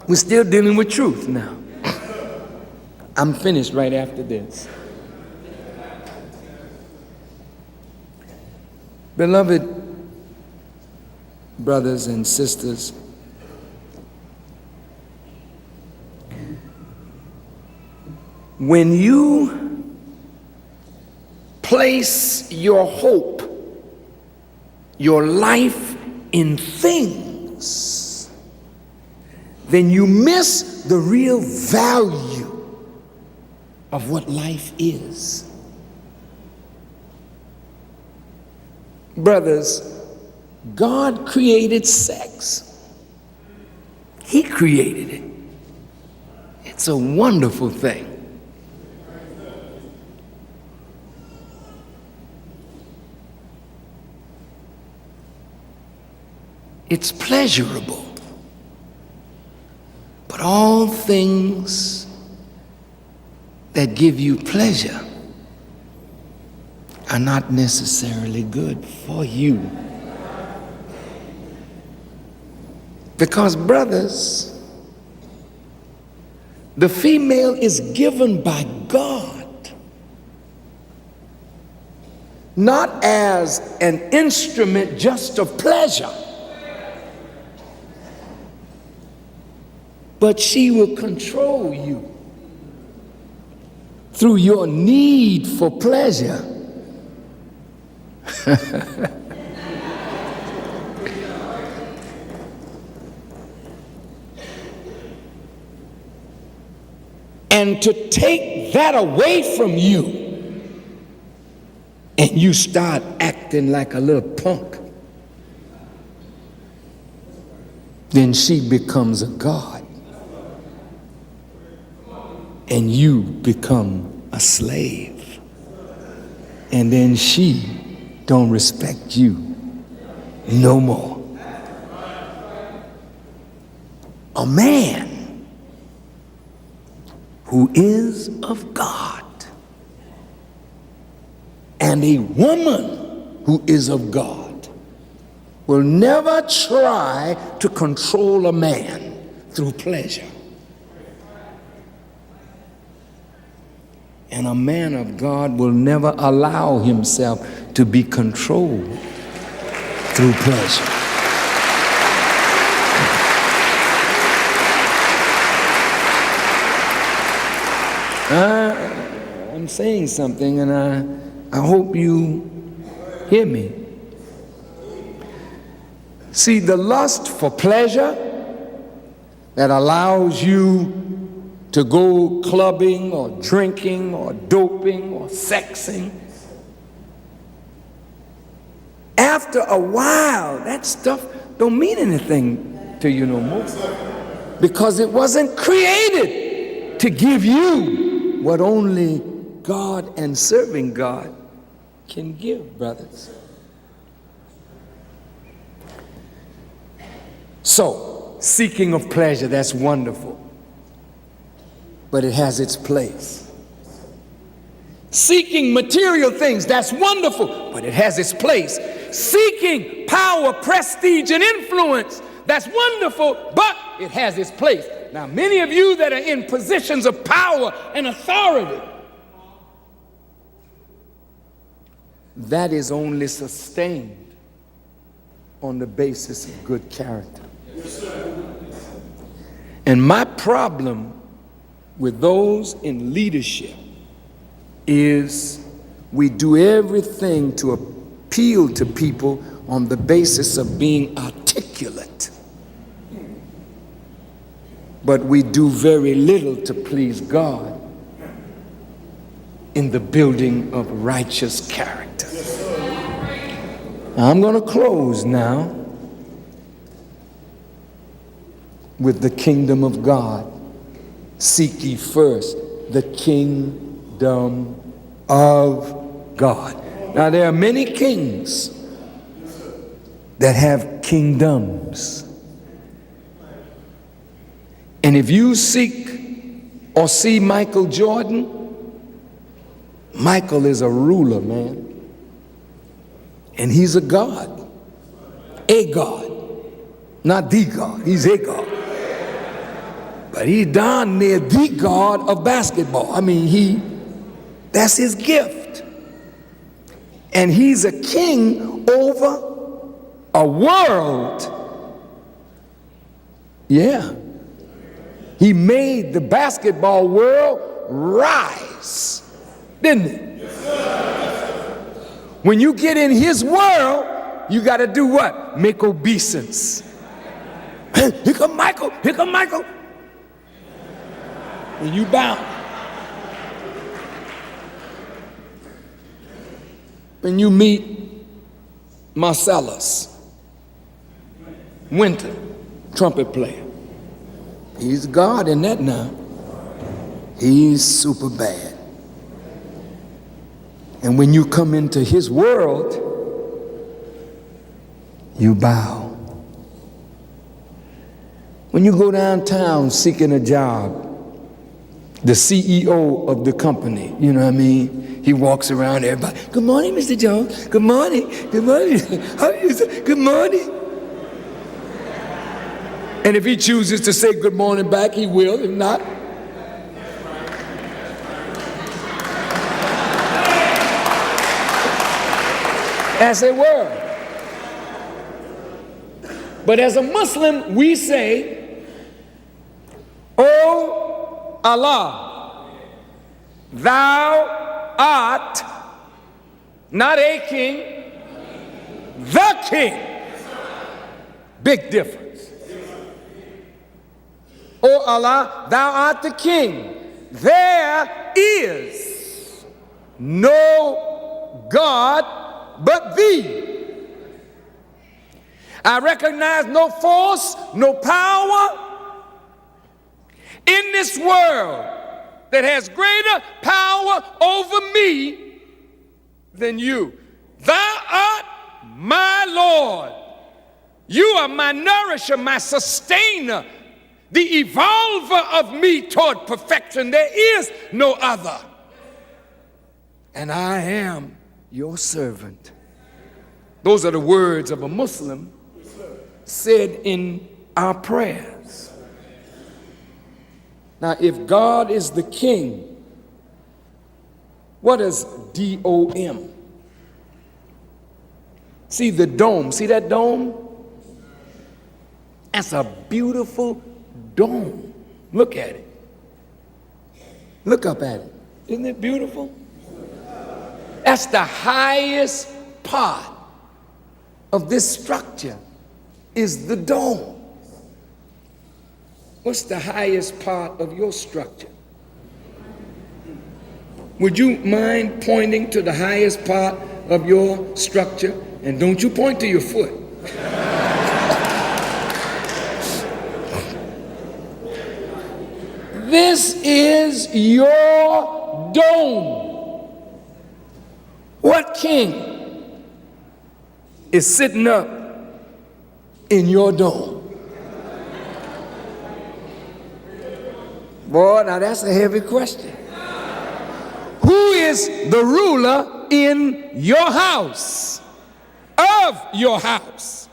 We're still dealing with truth now. I'm finished right after this. Beloved brothers and sisters, when you place your hope, your life in things, then you miss the real value of what life is. Brothers, God created sex. He created it. It's a wonderful thing. It's pleasurable. But all things that give you pleasure are not necessarily good for you. Because, brothers, the female is given by God not as an instrument just of pleasure, but she will control you through your need for pleasure. And to take that away from you, and you start acting like a little punk, then she becomes a god, and you become a slave, and then she don't respect you no more. A man who is of God and a woman who is of God will never try to control a man through pleasure. And a man of God will never allow himself to be controlled through pleasure. I'm saying something, and I hope you hear me. See, the lust for pleasure that allows you to go clubbing or drinking or doping or sexing, after a while, that stuff don't mean anything to you no more, because it wasn't created to give you what only God and serving God can give, brothers. So, seeking of pleasure, that's wonderful, but it has its place. Seeking material things, that's wonderful, but it has its place. Seeking power, prestige, and influence, that's wonderful, but it has its place. Now, many of you that are in positions of power and authority, that is only sustained on the basis of good character. And my problem with those in leadership is we do everything to appeal to people on the basis of being articulate, but we do very little to please God in the building of righteous character. Now, I'm going to close now with the kingdom of God. Seek ye first the kingdom of God. Now, there are many kings that have kingdoms. And if you seek or see Michael Jordan, Michael is a ruler, man. And he's a god. A god. Not the God. He's a god. But he's darn near the god of basketball. I mean, that's his gift. And he's a king over a world. Yeah. He made the basketball world rise, didn't he? When you get in his world, you got to do what? Make obeisance. Hey, here come Michael, here come Michael. And you bow. When you meet Marcellus Winter, trumpet player, He's God in that now. He's super bad. And when you come into his world, you bow. When you go downtown seeking a job, the CEO of the company, you know what I mean? He walks around everybody. Good morning, Mr. Jones. Good morning. Good morning. How are you, sir? Good morning. And if he chooses to say good morning back, he will. If not, as they were. But as a Muslim, we say, O Allah, thou art not a king, the king. Big difference. O Allah, thou art the king. There is no God but thee. I recognize no force, no power in this world that has greater power over me than you. Thou art my Lord. You are my nourisher, my sustainer, the evolver of me toward perfection. There is no other. And I am your servant. Those are the words of a Muslim said in our prayers. Now, if God is the king, what is D-O-M? See the dome, see that dome? That's a beautiful dome. Look at it. Look up at it. Isn't it beautiful? That's the highest part of this structure is the dome. What's the highest part of your structure? Would you mind pointing to the highest part of your structure? And don't you point to your foot. This is your dome. What king is sitting up in your dome? Boy, now that's a heavy question. Who is the ruler in your house? Of your house?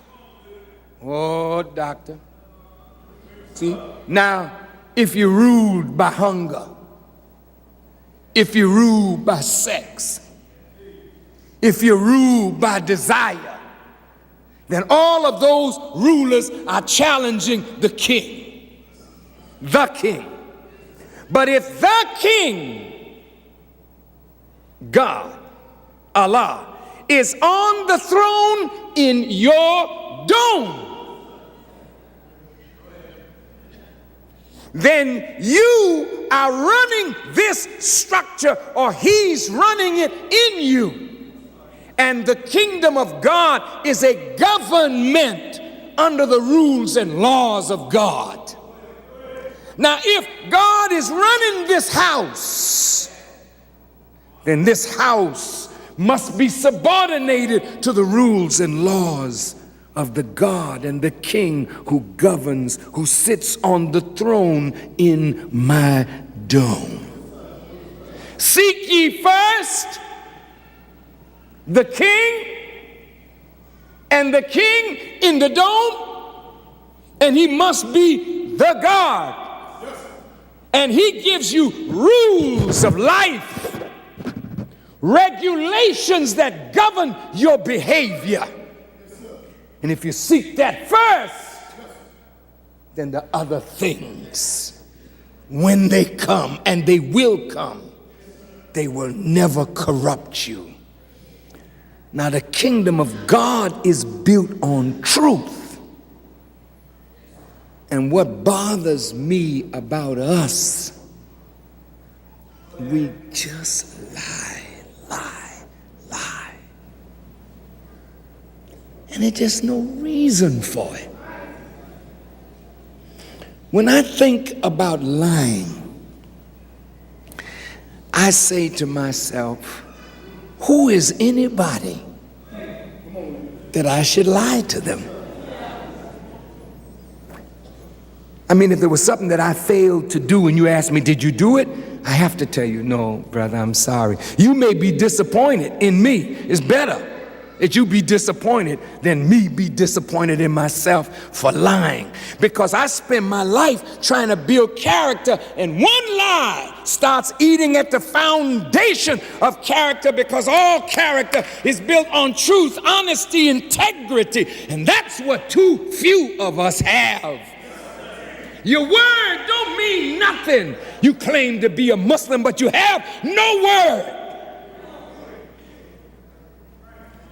Oh, doctor. See, now, if you're ruled by hunger, if you're ruled by sex, if you're ruled by desire, then all of those rulers are challenging the king. The king. But if the king, God, Allah, is on the throne in your dome, then you are running this structure, or he's running it in you. And the kingdom of God is a government under the rules and laws of God. Now, if God is running this house, then this house must be subordinated to the rules and laws of the God and the King who governs, who sits on the throne in my dome. Seek ye first the King, and the King in the dome, and he must be the God. And he gives you rules of life, regulations that govern your behavior. And if you seek that first, then the other things, when they come, and they will come, they will never corrupt you. Now, the kingdom of God is built on truth. And what bothers me about us, we just lie. And there's just no reason for it. When I think about lying, I say to myself, who is anybody that I should lie to them? I mean, if there was something that I failed to do and you asked me, did you do it? I have to tell you, no, brother, I'm sorry. You may be disappointed in me. It's better that you be disappointed than me be disappointed in myself for lying. Because I spend my life trying to build character, and one lie starts eating at the foundation of character, because all character is built on truth, honesty, integrity, and that's what too few of us have. Your word don't mean nothing. You claim to be a Muslim, but you have no word.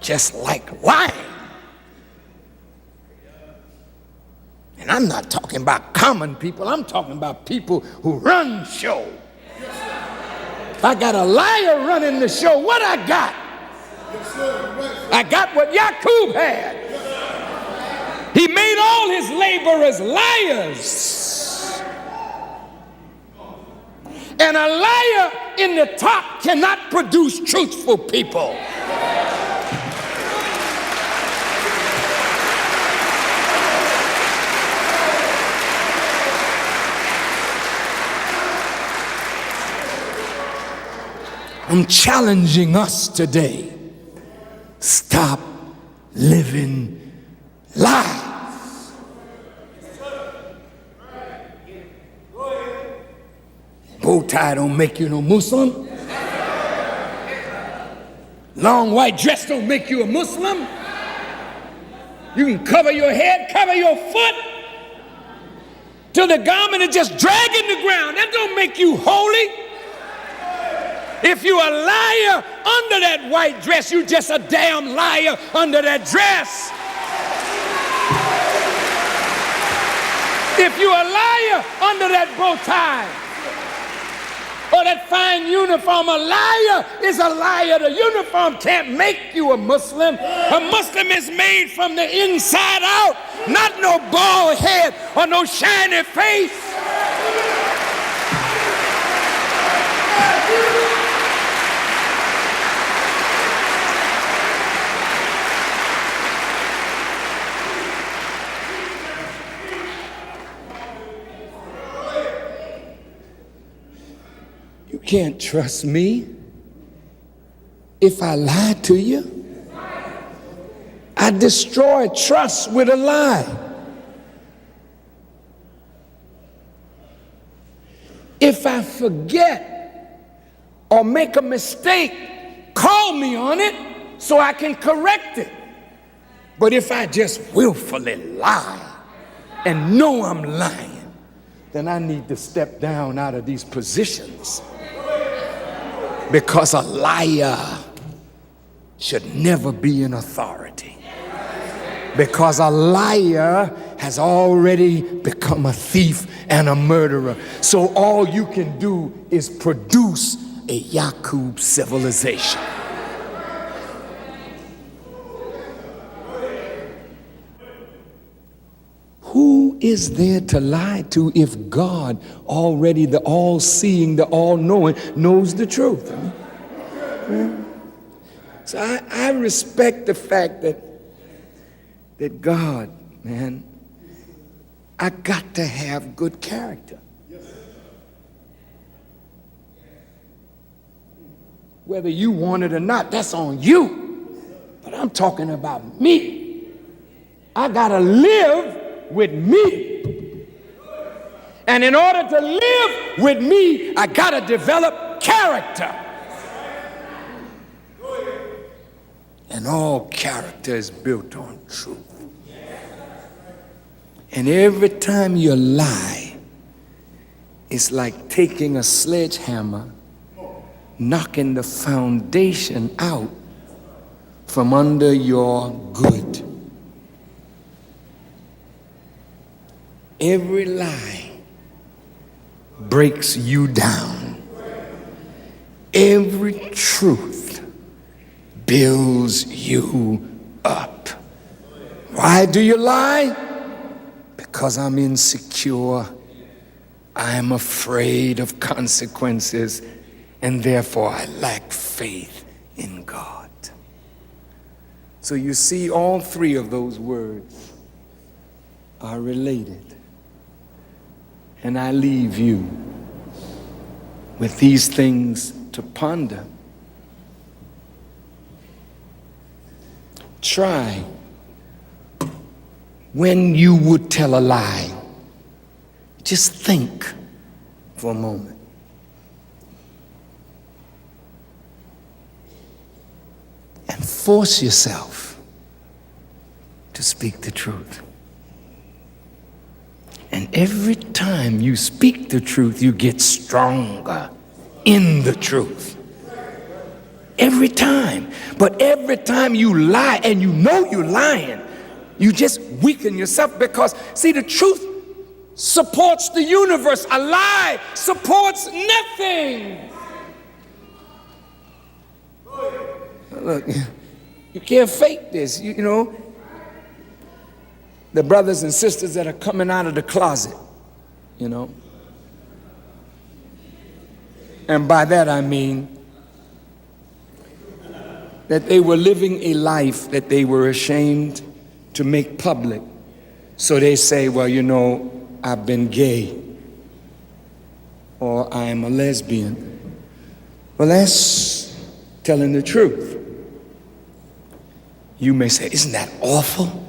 Just like lying. And I'm not talking about common people. I'm talking about people who run show. If I got a liar running the show, what I got? I got what Yaqub had. He made all his laborers liars. And a liar in the top cannot produce truthful people. I'm challenging us today. Stop living lies. Bow tie don't make you no Muslim. Long white dress don't make you a Muslim. You can cover your head, cover your foot, till the garment is just dragging the ground. That don't make you holy. If you're a liar under that white dress, you're just a damn liar under that dress. If you're a liar under that bow tie or that fine uniform, a liar is a liar. The uniform can't make you a Muslim. A Muslim is made from the inside out, not no bald head or no shiny face. You can't trust me if I lie to you. I destroy trust with a lie. If I forget or make a mistake, call me on it so I can correct it. But if I just willfully lie and know I'm lying, then I need to step down out of these positions. Because a liar should never be in authority. Because a liar has already become a thief and a murderer. So all you can do is produce a Yaqub civilization. Who is there to lie to if God already, the all-seeing, the all-knowing, knows the truth? So I respect the fact that God, man, I got to have good character. Whether you want it or not, that's on you. But I'm talking about me. I gotta live with me. And in order to live with me, I gotta develop character. And all character is built on truth. And every time you lie, it's like taking a sledgehammer, knocking the foundation out from under your good. Every lie breaks you down. Every truth builds you up. Why do you lie? Because I'm insecure I am afraid of consequences, and therefore I lack faith in God. So you see, all three of those words are related. And I leave you with these things to ponder. Try, when you would tell a lie, just think for a moment. And force yourself to speak the truth. And every time you speak the truth, you get stronger in the truth. Every time. But every time you lie and you know you're lying, you just weaken yourself, because, see, the truth supports the universe. A lie supports nothing. Look, you can't fake this. You know, the brothers and sisters that are coming out of the closet, you know. And by that I mean that they were living a life that they were ashamed to make public. So they say, well, you know, I've been gay, or I am a lesbian. Well, that's telling the truth. You may say, isn't that awful?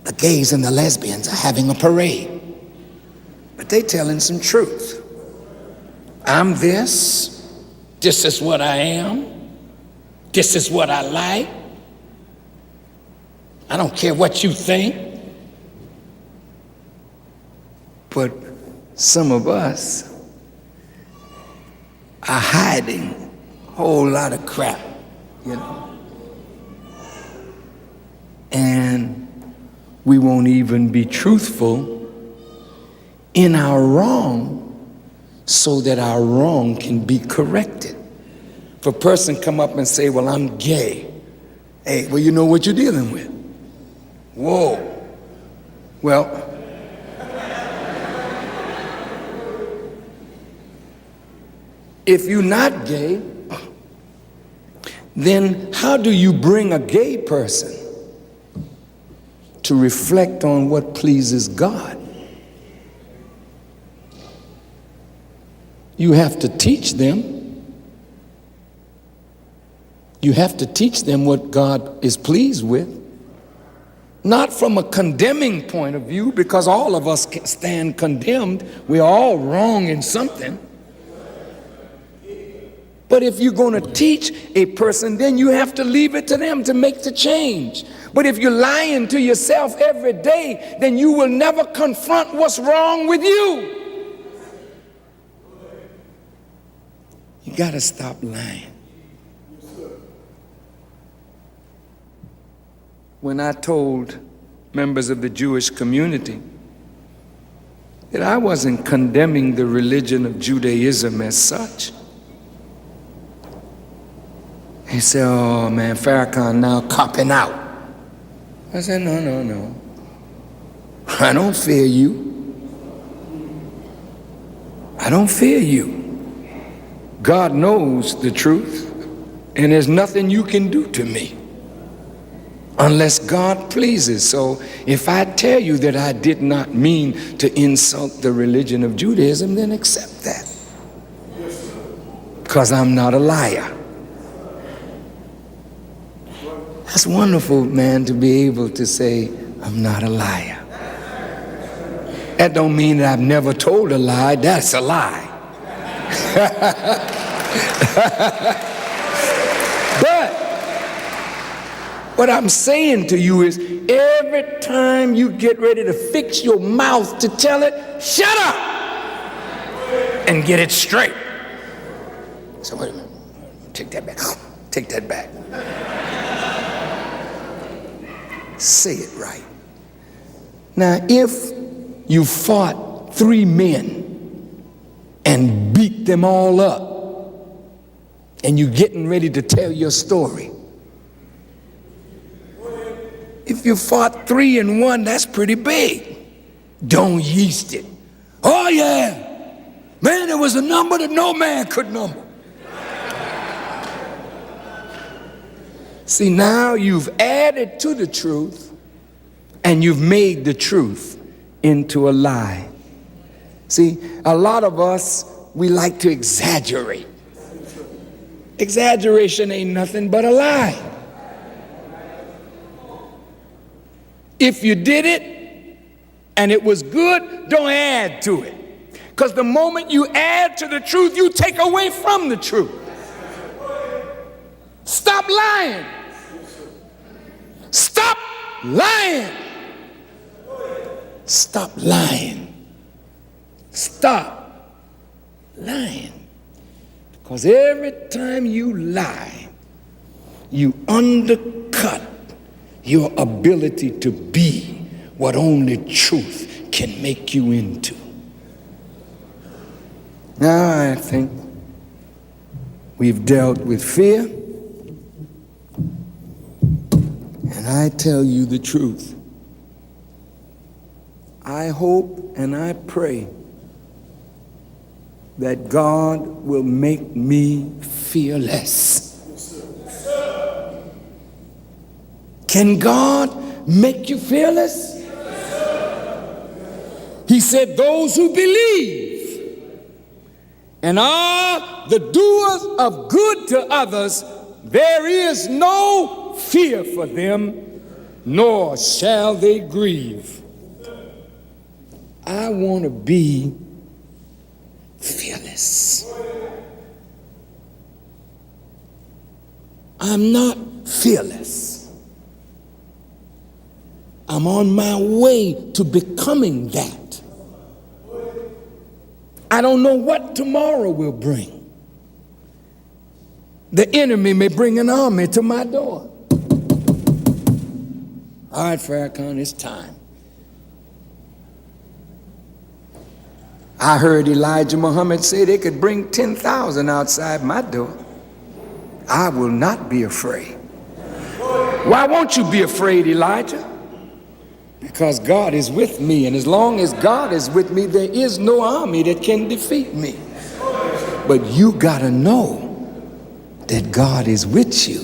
The gays and the lesbians are having a parade. But they telling some truth. I'm this. This is what I am. This is what I like. I don't care what you think. But some of us are hiding a whole lot of crap, you know. And we won't even be truthful in our wrong so that our wrong can be corrected. If a person come up and say, well, I'm gay. Hey, well, you know what you're dealing with. Whoa. Well, if you're not gay, then how do you bring a gay person to reflect on what pleases God? You have to teach them. You have to teach them what God is pleased with. Not from a condemning point of view, because all of us stand condemned. We're all wrong in something. But if you're going to teach a person, then you have to leave it to them to make the change. But if you're lying to yourself every day, then you will never confront what's wrong with you. You got to stop lying. When I told members of the Jewish community that I wasn't condemning the religion of Judaism as such, he said, oh man, Farrakhan now copping out. I said, no. I don't fear you. I don't fear you. God knows the truth, and there's nothing you can do to me unless God pleases. So if I tell you that I did not mean to insult the religion of Judaism, then accept that. Because I'm not a liar. That's wonderful, man, to be able to say, I'm not a liar. That don't mean that I've never told a lie. That's a lie. But what I'm saying to you is, every time you get ready to fix your mouth to tell it, shut up and get it straight. So wait a minute. Take that back. Take that back. Say it right. Now, if you fought 3 men and beat them all up, and you're getting ready to tell your story, if you fought 3 and 1, that's pretty big. Don't yeast it. Oh yeah, it was a number that no man could number. See, now you've added to the truth and you've made the truth into a lie. See, a lot of us, we like to exaggerate. Exaggeration ain't nothing but a lie. If you did it and it was good, don't add to it. Because the moment you add to the truth, you take away from the truth. Stop lying. Stop lying. Stop lying. Stop lying. Because every time you lie, you undercut your ability to be what only truth can make you into. Now I think we've dealt with fear, and I tell you the truth. I hope and I pray that God will make me fearless. Can God make you fearless? He said, those who believe and are the doers of good to others, there is no fear for them, nor shall they grieve. I want to be fearless. I'm not fearless. I'm on my way to becoming that. I don't know what tomorrow will bring. The enemy may bring an army to my door. All right, Farrakhan, it's time. I heard Elijah Muhammad say they could bring 10,000 outside my door. I will not be afraid. Why won't you be afraid, Elijah? Because God is with me, and as long as God is with me, there is no army that can defeat me. But you gotta know that God is with you,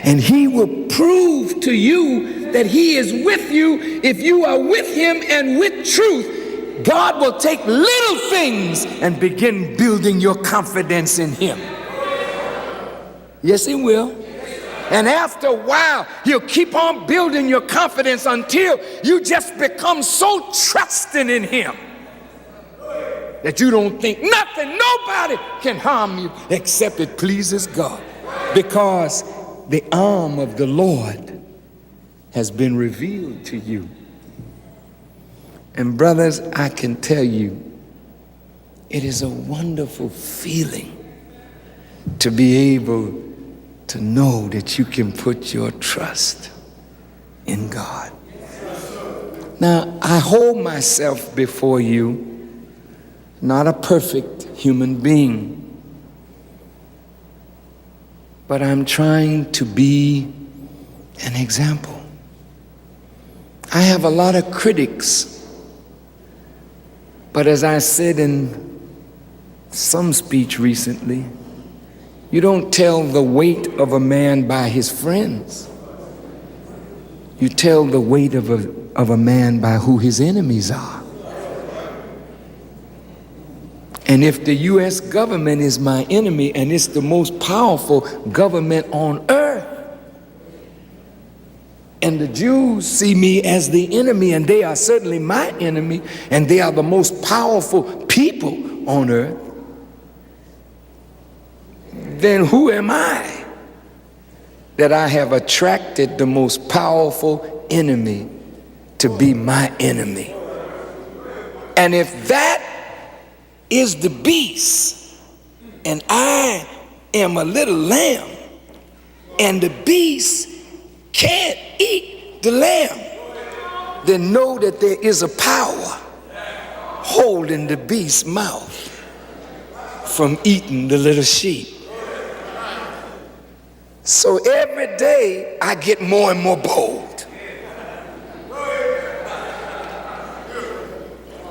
and he will prove to you that he is with you if you are with him and with truth. God will take little things and begin building your confidence in him. Yes, he will. And after a while, he'll keep on building your confidence until you just become so trusting in him that you don't think nothing, nobody can harm you except it pleases God. Because the arm of the Lord has been revealed to you. And brothers, I can tell you, it is a wonderful feeling to be able to know that you can put your trust in God. Now, I hold myself before you, not a perfect human being, but I'm trying to be an example. I have a lot of critics, but as I said in some speech recently, you don't tell the weight of a man by his friends. You tell the weight of a man by who his enemies are. And if the U.S. government is my enemy and it's the most powerful government on earth, and the Jews see me as the enemy, and they are certainly my enemy, and they are the most powerful people on earth, then who am I that I have attracted the most powerful enemy to be my enemy? And if that is the beast, and I am a little lamb, and the beast can't eat the lamb, then know that there is a power holding the beast's mouth from eating the little sheep. So every day I get more and more bold.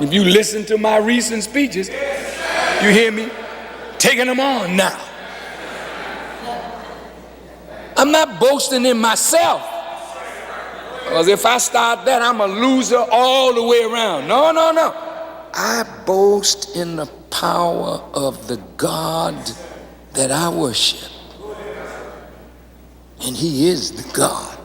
If you listen to my recent speeches, You hear me? Taking them on now. I'm not boasting in myself. Because if I start that, I'm a loser all the way around. No, no, no. I boast in the power of the God that I worship. And he is the God.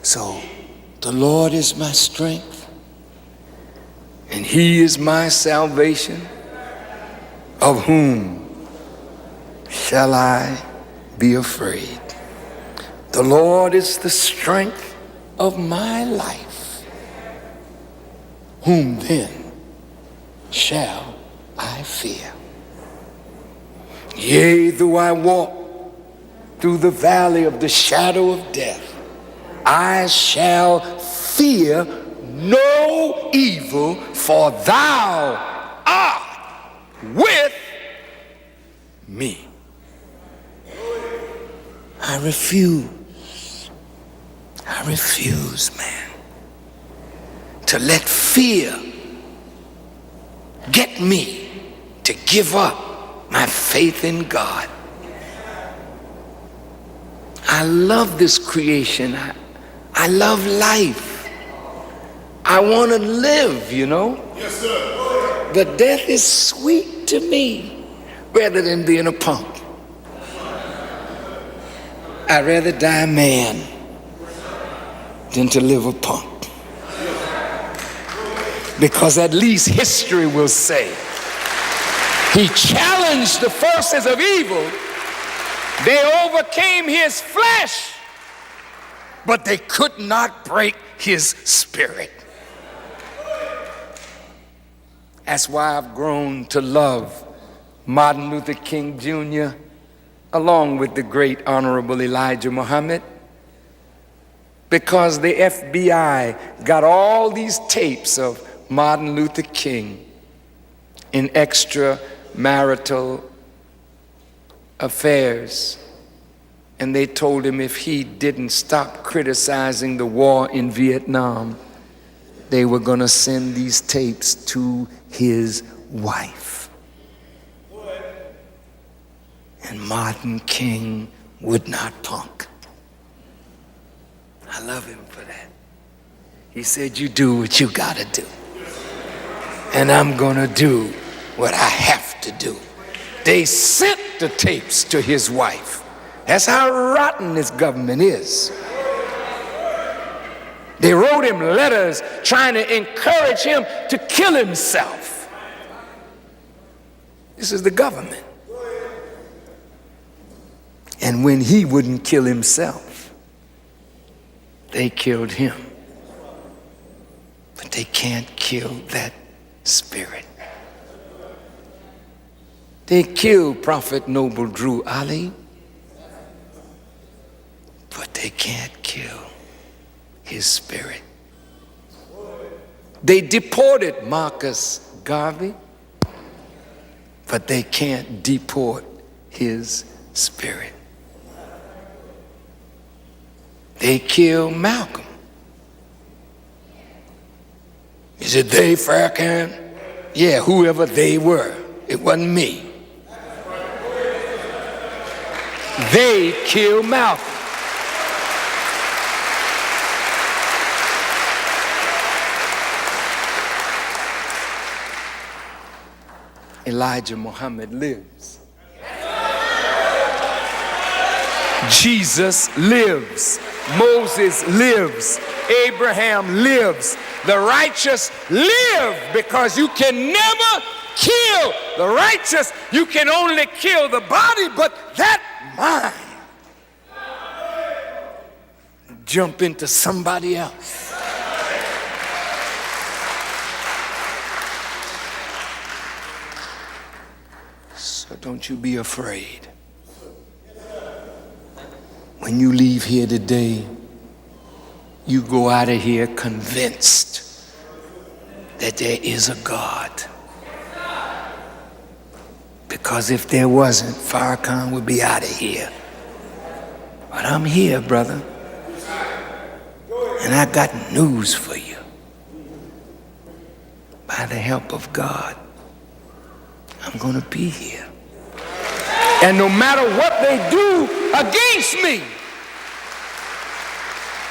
So the Lord is my strength, and he is my salvation. Of whom shall I be afraid? The Lord is the strength of my life. Whom then shall I fear? Yea, though I walk through the valley of the shadow of death, I shall fear no evil, for thou art with me. I refuse, man, to let fear get me to give up my faith in God. I love this creation. I love life. I want to live, you know. Yes, sir. But death is sweet to me rather than being a punk. I'd rather die a man than to live a punk. Because at least history will say he challenged the forces of evil. They overcame his flesh, but they could not break his spirit. That's why I've grown to love Martin Luther King Jr. along with the great Honorable Elijah Muhammad, because the FBI got all these tapes of Martin Luther King in extramarital affairs, and they told him if he didn't stop criticizing the war in Vietnam, they were going to send these tapes to his wife. And Martin King would not punk. I love him for that. He said, you do what you gotta do, and I'm gonna do what I have to do. They sent the tapes to his wife. That's how rotten this government is. They wrote him letters trying to encourage him to kill himself. This is the government. And when he wouldn't kill himself, they killed him. But they can't kill that spirit. They killed Prophet Noble Drew Ali, but they can't kill his spirit. They deported Marcus Garvey, but they can't deport his spirit. They killed Malcolm. Is it they, Farrakhan? Yeah, whoever they were. It wasn't me. They killed Malcolm. Elijah Muhammad lives. Jesus lives. Moses lives. Abraham lives. The righteous live, because you can never kill the righteous. You can only kill the body, but that mind jump into somebody else. So don't you be afraid. When you leave here today, you go out of here convinced that there is a God. Because if there wasn't, Farrakhan would be out of here. But I'm here, brother. And I got news for you. by the help of God, I'm going to be here. And no matter what they do against me,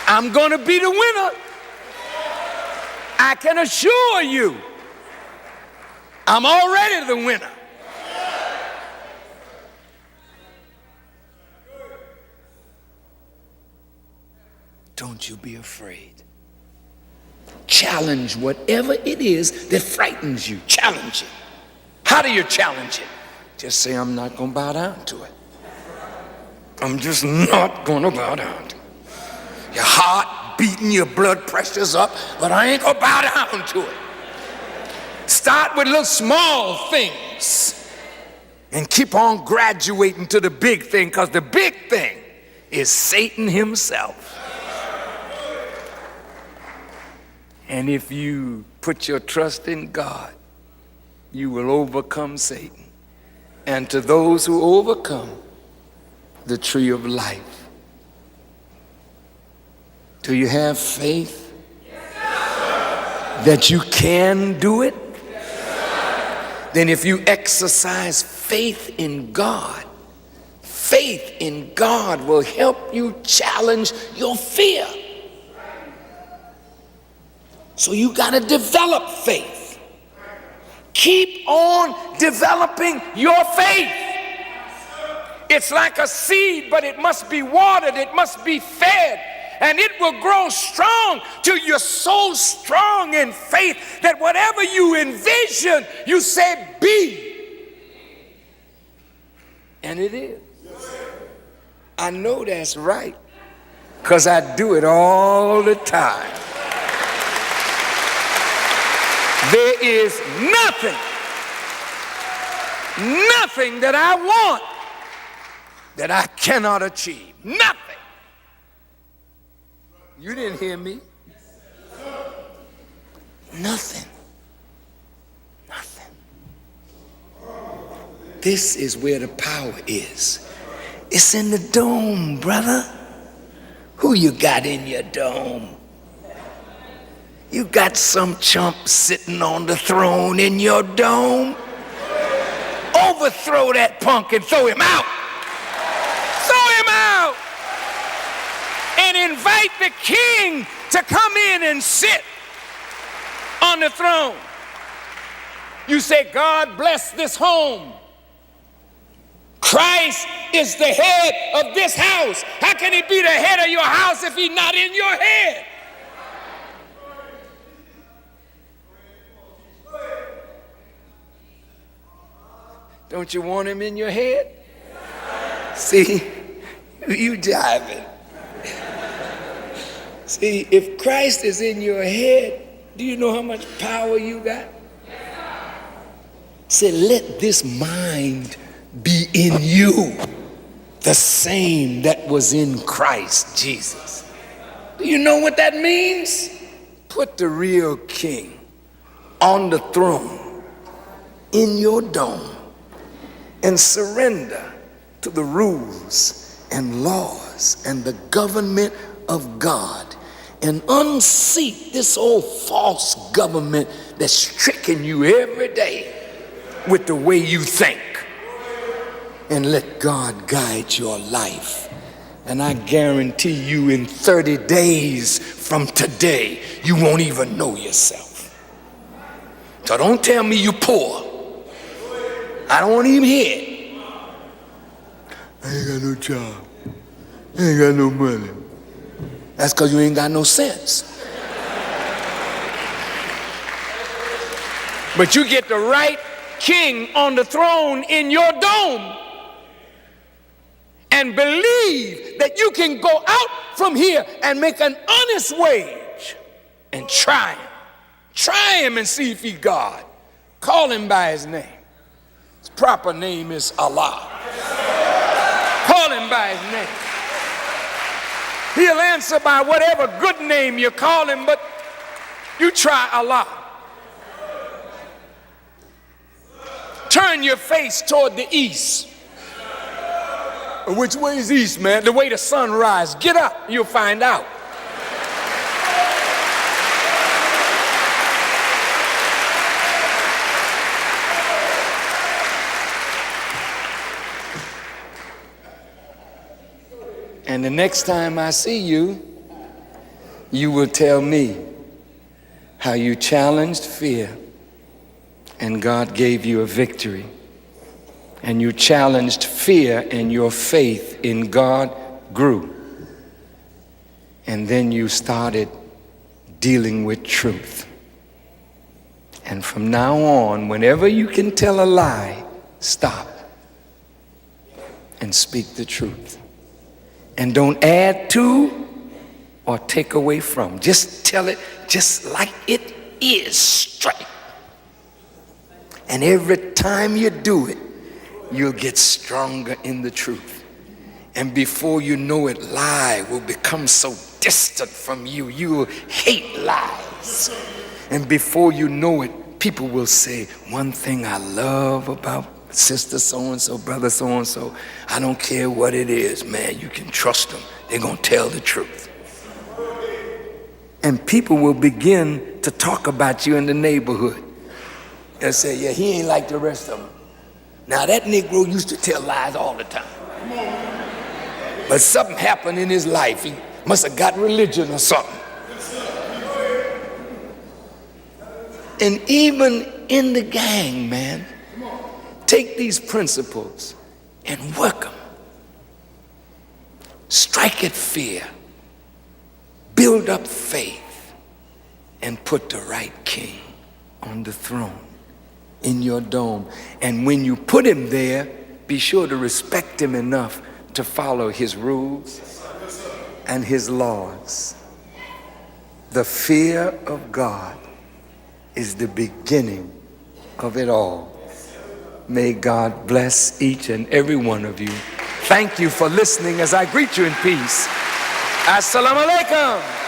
I'm going to be the winner. I can assure you, I'm already the winner. Don't you be afraid. Challenge whatever it is that frightens you. Challenge it. How do you challenge it? Just say, I'm not going to bow down to it. I'm just not going to bow down to it. Your heart beating, your blood pressure's up, but I ain't going to bow down to it. Start with little small things and keep on graduating to the big thing, because the big thing is Satan himself. And if you put your trust in God, you will overcome Satan. And to those who overcome, the tree of life. Do you have faith that you can do it? Then if you exercise faith in God will help you challenge your fear. So you got to develop faith. Keep on developing your faith. It's like a seed, but it must be watered, it must be fed, and it will grow strong till you're so strong in faith that whatever you envision, you say, be. And it is. I know that's right, because I do it all the time. There is nothing that I want that I cannot achieve. Nothing. You didn't hear me. Nothing. Nothing. This is where the power is. It's in the dome, brother. Who you got in your dome? You got some chump sitting on the throne in your dome. Overthrow that punk and throw him out. Throw him out. And invite the king to come in and sit on the throne. You say, God bless this home. Christ is the head of this house. How can he be the head of your house if he's not in your head? Don't you want him in your head? See, you jiving. See, if Christ is in your head, do you know how much power you got? Say, let this mind be in you, the same that was in Christ Jesus. Do you know what that means? Put the real king on the throne in your dome and surrender to the rules and laws and the government of God, and unseat this old false government that's tricking you every day with the way you think, and let God guide your life. And I guarantee you, in 30 days from today, you won't even know yourself. So don't tell me you're poor. I don't want to even hear it. I ain't got no job. I ain't got no money. That's because you ain't got no sense. But you get the right king on the throne in your dome and believe that you can go out from here and make an honest wage and try him. Try him and see if he's God. Call him by his name. His proper name is Allah. Call him by his name. He'll answer by whatever good name you call him, but you try Allah. Turn your face toward the east. Which way is east, man? The way the sun rises. Get up, you'll find out. And the next time I see you, you will tell me how you challenged fear and God gave you a victory. And you challenged fear and your faith in God grew. And then you started dealing with truth. And from now on, whenever you can tell a lie, stop and speak the truth. And don't add to or take away from. Just tell it just like it is, straight. And every time you do it, you'll get stronger in the truth. And before you know it, lie will become so distant from you. You will hate lies. And before you know it, people will say, one thing I love about sister so-and-so, brother so-and-so, I don't care what it is, man, you can trust them. They're going to tell the truth. And people will begin to talk about you in the neighborhood. They'll say, yeah, he ain't like the rest of them. Now, that Negro used to tell lies all the time. But something happened in his life. He must have got religion or something. And even in the gang, man, take these principles and work them. Strike at fear. Build up faith. And put the right king on the throne in your dome. And when you put him there, be sure to respect him enough to follow his rules and his laws. The fear of God is the beginning of it all. May God bless each and every one of you. Thank you for listening as I greet you in peace. Assalamu alaikum.